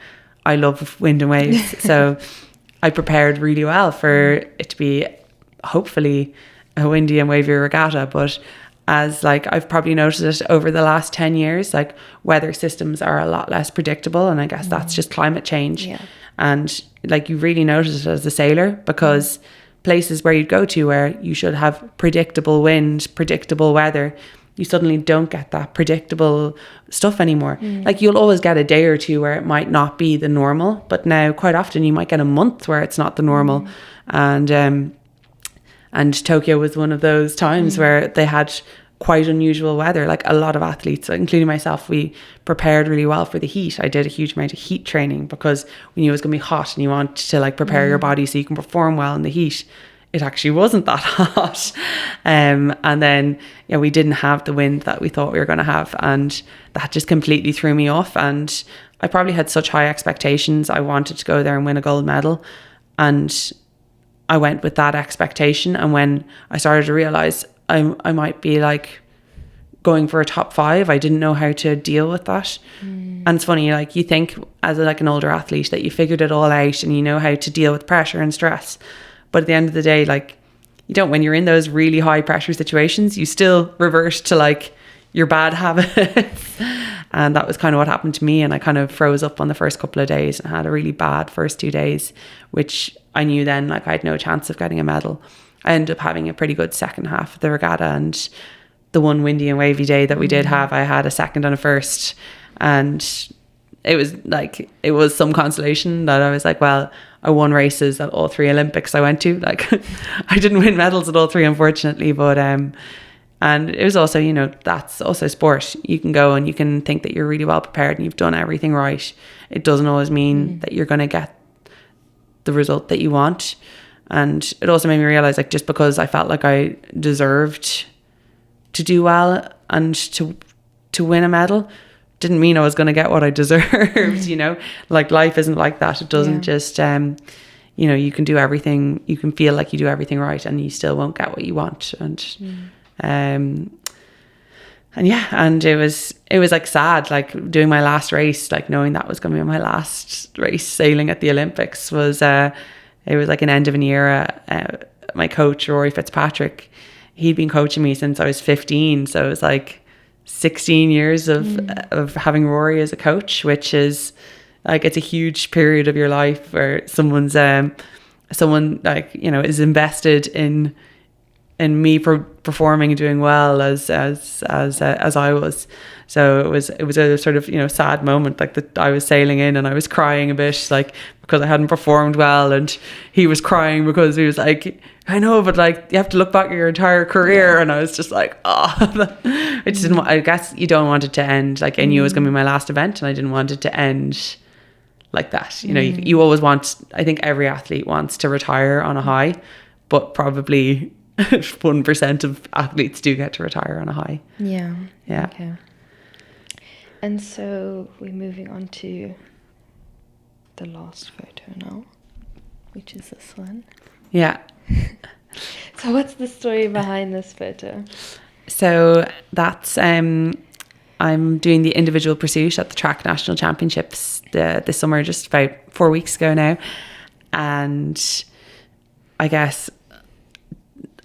I love wind and waves. So I prepared really well for it to be hopefully a windy and wavy regatta. But as like I've probably noticed it over the last 10 years, like weather systems are a lot less predictable, and I guess that's just climate change. And like you really notice it as a sailor, because places where you'd go to where you should have predictable wind, predictable weather, you suddenly don't get that predictable stuff anymore. Like you'll always get a day or two where it might not be the normal, but now quite often you might get a month where it's not the normal. And Tokyo was one of those times where they had quite unusual weather. Like a lot of athletes, including myself, we prepared really well for the heat. I did a huge amount of heat training because we knew it was going to be hot, and you want to like prepare your body so you can perform well in the heat. it actually wasn't that hot. And then, we didn't have the wind that we thought we were going to have. And that just completely threw me off. And I probably had such high expectations. I wanted to go there and win a gold medal. And I went with that expectation. And when I started to realize I might be like going for a top 5, I didn't know how to deal with that. And it's funny, like you think as like an older athlete that you figured it all out and you know how to deal with pressure and stress. But at the end of the day, like you don't, when you're in those really high pressure situations, you still revert to like your bad habits. And that was kind of what happened to me. And I kind of froze up on the first couple of days and had a really bad first 2 days, which I knew then like I had no chance of getting a medal. I ended up having a pretty good second half of the regatta, and the one windy and wavy day that we did have, I had a second and a first. And it was some consolation that I was like, well, I won races at all 3 Olympics I went to. Like I didn't win medals at all 3, unfortunately, but and it was also, that's also sport. You can go and you can think that you're really well prepared and you've done everything right. It doesn't always mean that you're going to get the result that you want. And it also made me realize, like, just because I felt like I deserved to do well and to win a medal didn't mean I was going to get what I deserved. Like life isn't like that. It doesn't just you can do everything, you can feel like you do everything right and you still won't get what you want. And it was like sad, like doing my last race, like knowing that was going to be my last race sailing at the Olympics was it was like an end of an era. My coach, Rory Fitzpatrick, he'd been coaching me since I was 15, so it was like 16 years of having Rory as a coach, which is like, it's a huge period of your life where someone like, is invested in me performing and doing well as I was. So it was a sort of sad moment, like that I was sailing in and I was crying a bit, like because I hadn't performed well, and he was crying because he was like, I know, but like you have to look back at your entire career. And I was just like, I just didn't want, I guess you don't want it to end, like I knew it was going to be my last event and I didn't want it to end like that. You always want, I think every athlete wants to retire on a high, but probably 1% of athletes do get to retire on a high. Yeah. Okay. And so we're moving on to the last photo now, which is this one. Yeah. So what's the story behind this photo? So that's I'm doing the individual pursuit at the track national championships this summer, just about 4 weeks ago now. And I guess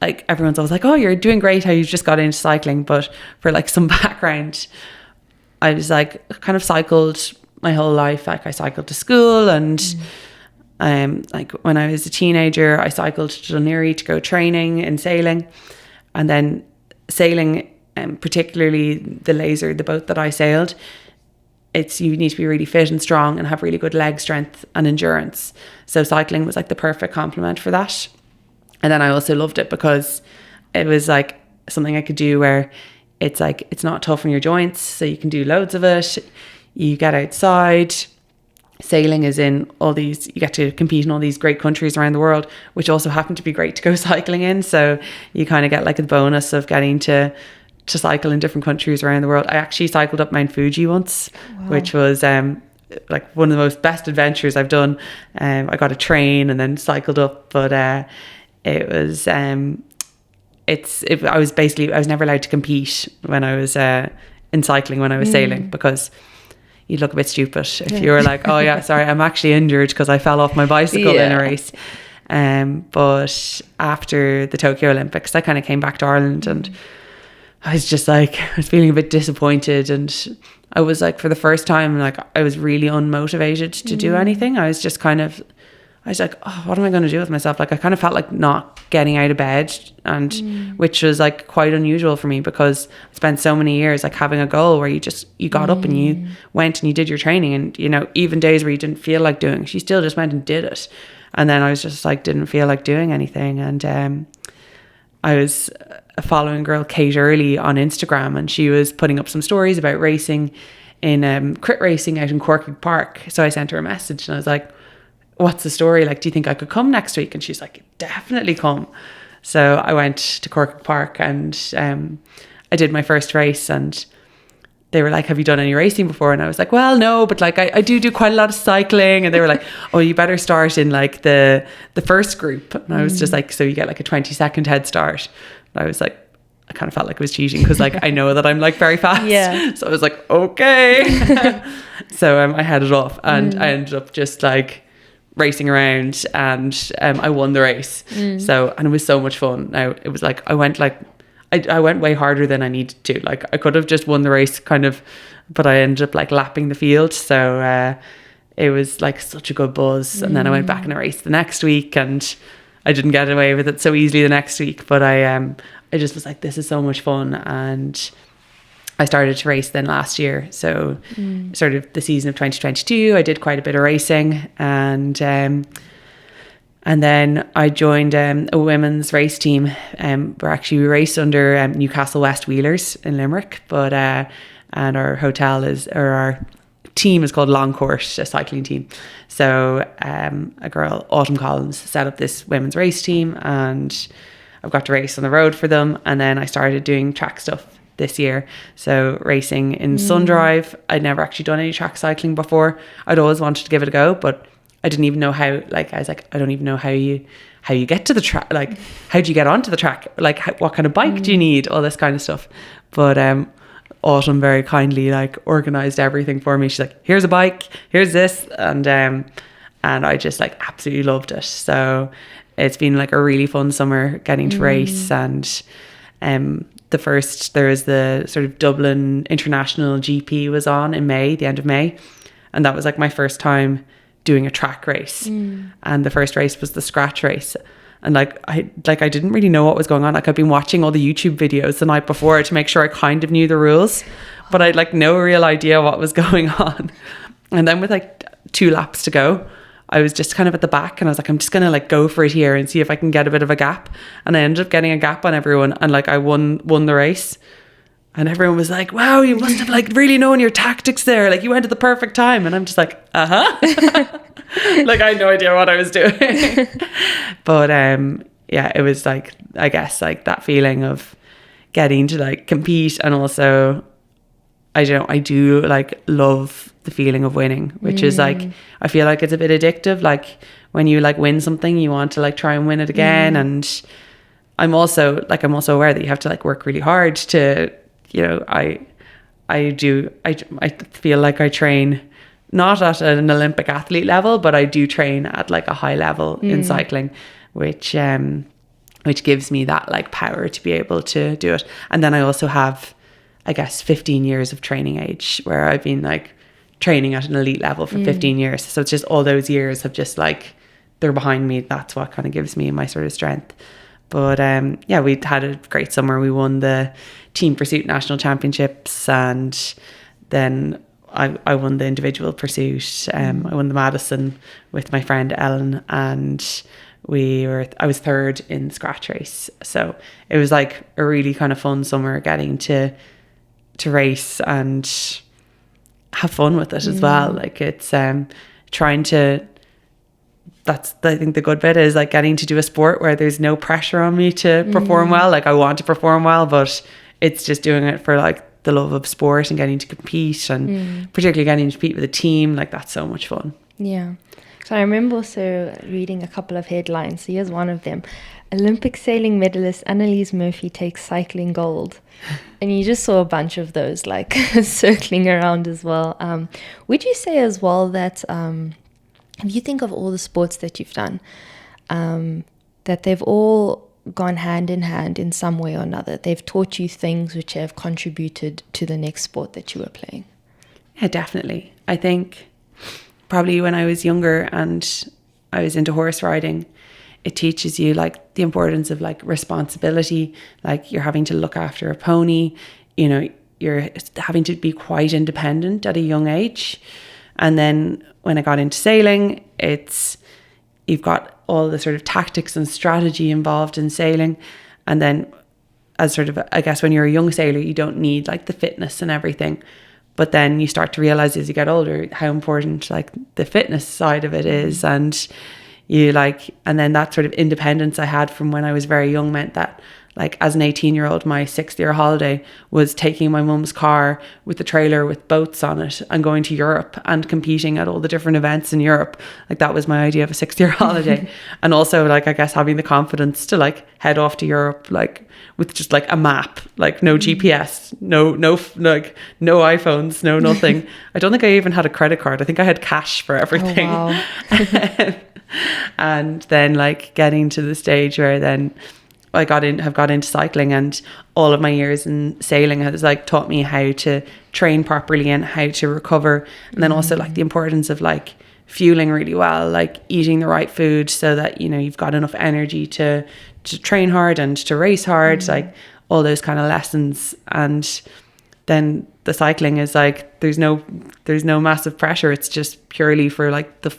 like everyone's always like, oh, you're doing great, how you've just got into cycling. But for like some background, I was like kind of cycled my whole life. Like I cycled to school, and like when I was a teenager, I cycled to Dunleary to go training in sailing. And then sailing, particularly the laser, the boat that I sailed, you need to be really fit and strong and have really good leg strength and endurance. So cycling was like the perfect complement for that. And then I also loved it because it was like something I could do where it's like, it's not tough on your joints, so you can do loads of it. You get outside. Sailing is in all these, you get to compete in all these great countries around the world, which also happen to be great to go cycling in. So you kind of get like a bonus of getting to cycle in different countries around the world. I actually cycled up Mount Fuji once, which was like one of the most best adventures I've done. I got a train and then cycled up, but it was I was never allowed to compete when I was in cycling when I was sailing, because you'd look a bit stupid if you were like, oh yeah, sorry, I'm actually injured because I fell off my bicycle in a race. But after the Tokyo Olympics, I kind of came back to Ireland, and I was just like, I was feeling a bit disappointed, and I was like, for the first time, like I was really unmotivated to do anything. I was like, oh, what am I going to do with myself? Like I kind of felt like not getting out of bed, and which was like quite unusual for me, because I spent so many years like having a goal where you got up and you went and you did your training, and even days where you didn't feel like doing it, you still just went and did it. And then I was just like, didn't feel like doing anything. And I was following girl Kate Early on Instagram, and she was putting up some stories about racing in crit racing out in Cork Park. So I sent her a message and I was like, what's the story? Like, do you think I could come next week? And she's like, definitely come. So I went to Cork Park and I did my first race, and they were like, have you done any racing before? And I was like, well, no, but like I do quite a lot of cycling. And they were like, oh, you better start in like the first group. And I was just like, so you get like a 20-second head start. And I was like, I kind of felt like I was cheating because like I know that I'm like very fast. Yeah. So I was like, okay. So I headed off, and I ended up just like racing around, and I won the race. So, and it was so much fun. Now it was like I went way harder than I needed to. Like I could have just won the race kind of, but I ended up like lapping the field. So it was like such a good buzz. And then I went back in a race the next week, and I didn't get away with it so easily the next week. But I just was like, this is so much fun. And I started to race then last year. So sort of the season of 2022, I did quite a bit of racing, and then I joined a women's race team. We race under Newcastle West Wheelers in Limerick, but and our team is called Longcourt, a cycling team. So a girl, Autumn Collins, set up this women's race team, and I've got to race on the road for them. And then I started doing track stuff this year. So racing in Sundrive. I'd never actually done any track cycling before. I'd always wanted to give it a go, but I didn't even know how. Like I was like, I don't even know how you get to the track. Like, how do you get onto the track? Like, what kind of bike do you need? All this kind of stuff. But Autumn very kindly like organised everything for me. She's like, here's a bike, here's this, and I just like absolutely loved it. So it's been like a really fun summer getting to race. And there was the sort of Dublin International GP was on in May, the end of May, and that was like my first time doing a track race. And the first race was the scratch race, and I didn't really know what was going on. Like I'd been watching all the YouTube videos the night before to make sure I kind of knew the rules, but I'd like no real idea what was going on. And then with like 2 laps to go, I was just kind of at the back, and I was like, I'm just gonna like go for it here and see if I can get a bit of a gap. And I ended up getting a gap on everyone, and like I won the race. And everyone was like, wow, you must have like really known your tactics there. Like you went at the perfect time. And I'm just like, like I had no idea what I was doing. But yeah, it was like, I guess like that feeling of getting to like compete. And also I do like love the feeling of winning, which is like, I feel like it's a bit addictive. Like when you like win something, you want to like try and win it again. And I'm also aware that you have to like work really hard to, I feel like I train not at an Olympic athlete level, but I do train at like a high level in cycling, which gives me that like power to be able to do it. And then I also have, I guess, 15 years of training age, where I've been like training at an elite level for 15 years. So it's just all those years have just like, they're behind me. That's what kind of gives me my sort of strength. But yeah, we had a great summer. We won the Team Pursuit National Championships, and then I won the individual pursuit. I won the Madison with my friend Ellen, and I was third in the scratch race. So it was like a really kind of fun summer getting to race and have fun with it as well. Like it's trying to, that's I think the good bit is like getting to do a sport where there's no pressure on me to perform well. Like I want to perform well, but it's just doing it for like the love of sport and getting to compete, and particularly getting to compete with a team. Like that's so much fun. Yeah. So I remember also reading a couple of headlines. So here's one of them: Olympic sailing medalist Annalise Murphy takes cycling gold. And you just saw a bunch of those like circling around as well. Would you say as well that if you think of all the sports that you've done, that they've all gone hand in hand in some way or another? They've taught you things which have contributed to the next sport that you were playing. Yeah, definitely. I think probably when I was younger and I was into horse riding, it teaches you like the importance of like responsibility. Like you're having to look after a pony, you're having to be quite independent at a young age. And then when I got into sailing, you've got all the sort of tactics and strategy involved in sailing. And then as sort of, I guess when you're a young sailor, you don't need like the fitness and everything. But then you start to realize as you get older how important like the fitness side of it is, and you like, and then that sort of independence I had from when I was very young meant that like as an 18-year-old, my 6th-year holiday was taking my mum's car with the trailer with boats on it and going to Europe and competing at all the different events in Europe. Like that was my idea of a 6th-year holiday. And also like, I guess having the confidence to like head off to Europe, like with just like a map, like no GPS, no like no iPhones, no nothing. I don't think I even had a credit card. I think I had cash for everything. Oh, wow. And then like getting to the stage where then I have got into cycling, and all of my years in sailing has like taught me how to train properly and how to recover. And then also like the importance of like fueling really well, like eating the right food so that, you know, you've got enough energy to train hard and to race hard, like all those kind of lessons. And then the cycling is like, there's no massive pressure. It's just purely for like the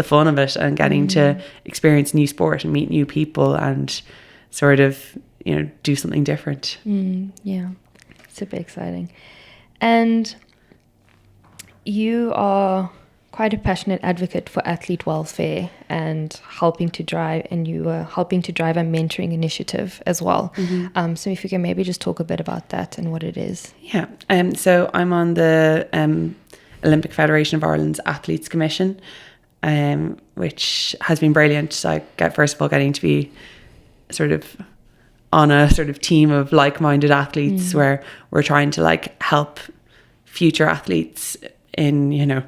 fun of it and getting to experience new sport and meet new people and sort of, you know, do something different. Yeah, super exciting. And you are quite a passionate advocate for athlete welfare and helping to drive, and you are helping to drive a mentoring initiative as well. So if you can maybe just talk a bit about that and what it is. Yeah. So I'm on the Olympic Federation of Ireland's Athletes Commission, which has been brilliant. So first of all, getting to be sort of on a sort of team of like-minded athletes where we're trying to like help future athletes in, you know,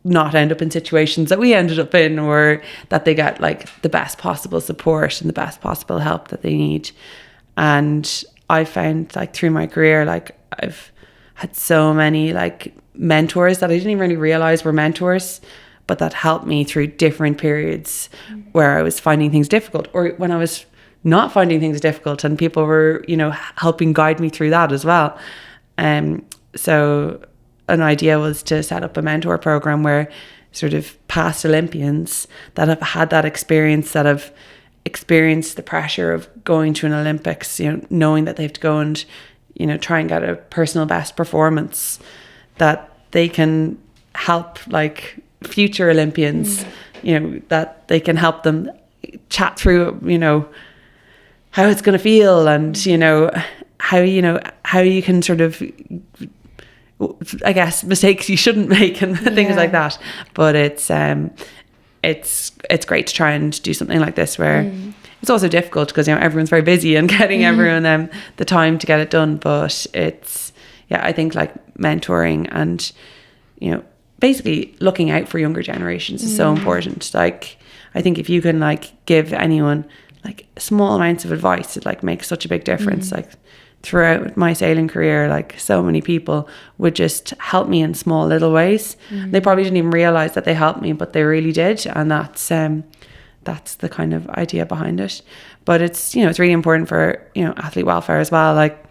not end up in situations that we ended up in, or that they get like the best possible support and the best possible help that they need. And I found like through my career, like I've had so many like mentors that I didn't even really realize were mentors, but that helped me through different periods where I was finding things difficult, or when I was not finding things difficult, and people were, you know, helping guide me through that as well. So an idea was to set up a mentor program where sort of past Olympians that have had that experience, that have experienced the pressure of going to an Olympics, you know, knowing that they have to go and, you know, try and get a personal best performance, that they can help like future Olympians, you know, that they can help them chat through, you know, how it's going to feel, and, you know, how you can sort of, I guess, mistakes you shouldn't make and things like that. But it's great to try and do something like this where it's also difficult because, you know, everyone's very busy and getting everyone the time to get it done. But it's, yeah, I think like mentoring and, you know, basically looking out for younger generations is so important. Like, I think if you can like give anyone like small amounts of advice, it like makes such a big difference. Like throughout my sailing career, like so many people would just help me in small little ways. They probably didn't even realize that they helped me, but they really did. And that's the kind of idea behind it. But it's, you know, it's really important for, you know, athlete welfare as well. Like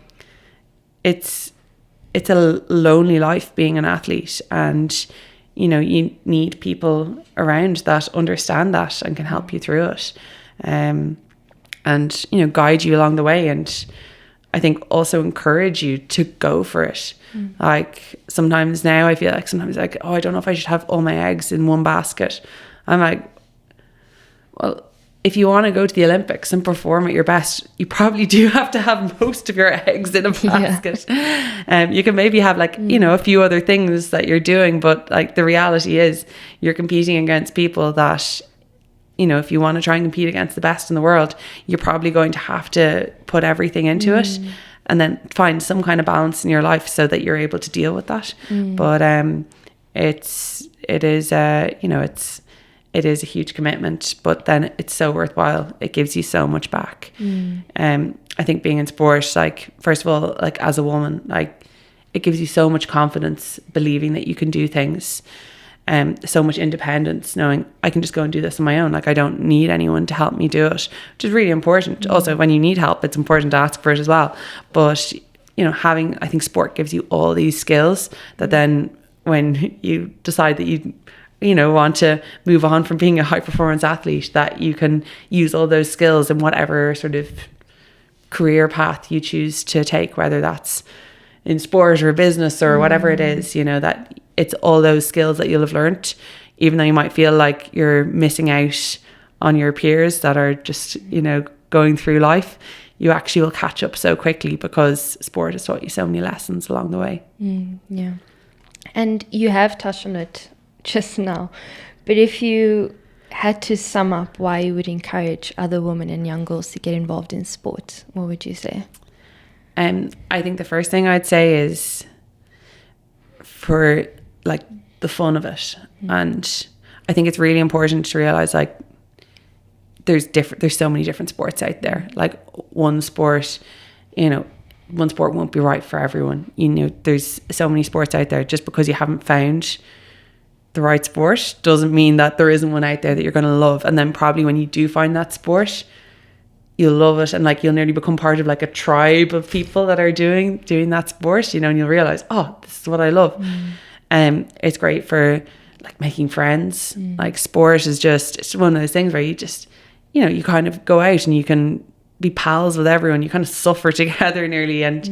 it's a lonely life being an athlete, and, you know, you need people around that understand that and can help you through it, and, you know, guide you along the way, and I think also encourage you to go for it. Like sometimes now I feel like oh, I don't know if I should have all my eggs in one basket. I'm like, well, if you want to go to the Olympics and perform at your best, you probably do have to have most of your eggs in a basket. You can maybe have like, you know, a few other things that you're doing, but like the reality is you're competing against people that, you know, if you want to try and compete against the best in the world, you're probably going to have to put everything into it, and then find some kind of balance in your life so that you're able to deal with that. But it is a huge commitment, but then it's so worthwhile. It gives you so much back. I think being in sport, like, first of all, like as a woman, like it gives you so much confidence, believing that you can do things. So much independence, knowing I can just go and do this on my own. Like I don't need anyone to help me do it, which is really important. Also, when you need help, it's important to ask for it as well. But, you know, I think sport gives you all these skills that then when you decide that you know, want to move on from being a high performance athlete, that you can use all those skills in whatever sort of career path you choose to take, whether that's in sport or business or whatever it is, you know, that it's all those skills that you'll have learnt, even though you might feel like you're missing out on your peers that are just, you know, going through life. You actually will catch up so quickly because sport has taught you so many lessons along the way. Yeah. And you have touched on it just now, but if you had to sum up why you would encourage other women and young girls to get involved in sport, what would you say? I think the first thing I'd say is for like the fun of it. And I think it's really important to realize like there's so many different sports out there. Like one sport won't be right for everyone. You know, there's so many sports out there. Just because you haven't found the right sport doesn't mean that there isn't one out there that you're going to love. And then probably when you do find that sport, you'll love it, and like you'll nearly become part of like a tribe of people that are doing that sport, you know, and you'll realize, oh, this is what I love. It's great for like making friends. Like sport is just, it's one of those things where you just, you know, you kind of go out and you can be pals with everyone. You kind of suffer together nearly, and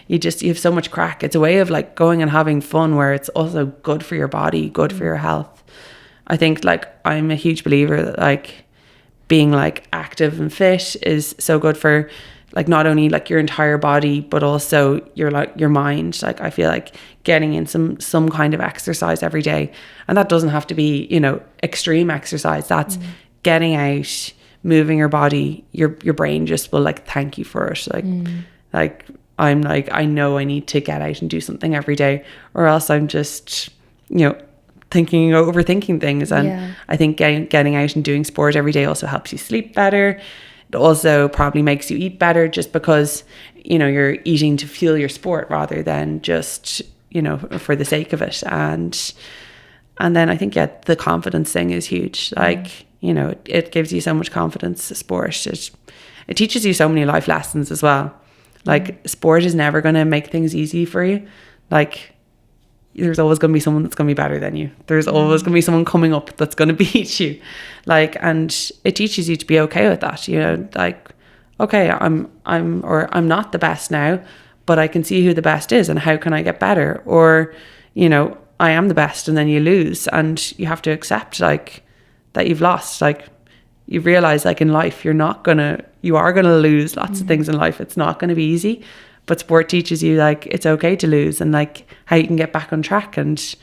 you have so much crack. It's a way of like going and having fun where it's also good for your body, good for your health. I think like I'm a huge believer that like being like active and fit is so good for like not only like your entire body but also your mind. Like I feel like getting in some kind of exercise every day, and that doesn't have to be, you know, extreme exercise. That's getting out, moving your body. Your brain just will like thank you for it. Like I'm like, I know I need to get out and do something every day, or else I'm just, you know, overthinking things. And I think getting out and doing sport every day also helps you sleep better. It also probably makes you eat better, just because, you know, you're eating to fuel your sport rather than just, you know, for the sake of it. And then I think the confidence thing is huge. Like, you know, it gives you so much confidence. Sport, it teaches you so many life lessons as well. Like sport is never going to make things easy for you. Like there's always going to be someone that's going to be better than you. There's always going to be someone coming up that's going to beat you. Like, and it teaches you to be okay with that. You know, like, okay, I'm not the best now, but I can see who the best is and how can I get better? Or, you know, I am the best, and then you lose, and you have to accept like that you've lost. Like you realize like in life, you are going to lose lots of things in life. It's not going to be easy. But sport teaches you like it's okay to lose, and like how you can get back on track, and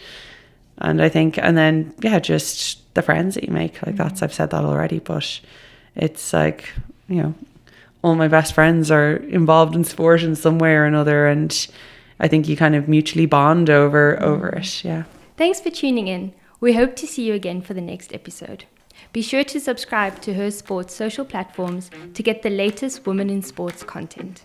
I think, and then just the friends that you make. Like I've said that already, but it's like, you know, all my best friends are involved in sport in some way or another, and I think you kind of mutually bond over it. Yeah. Thanks for tuning in. We hope to see you again for the next episode. Be sure to subscribe to Her Sports social platforms to get the latest Women in Sports content.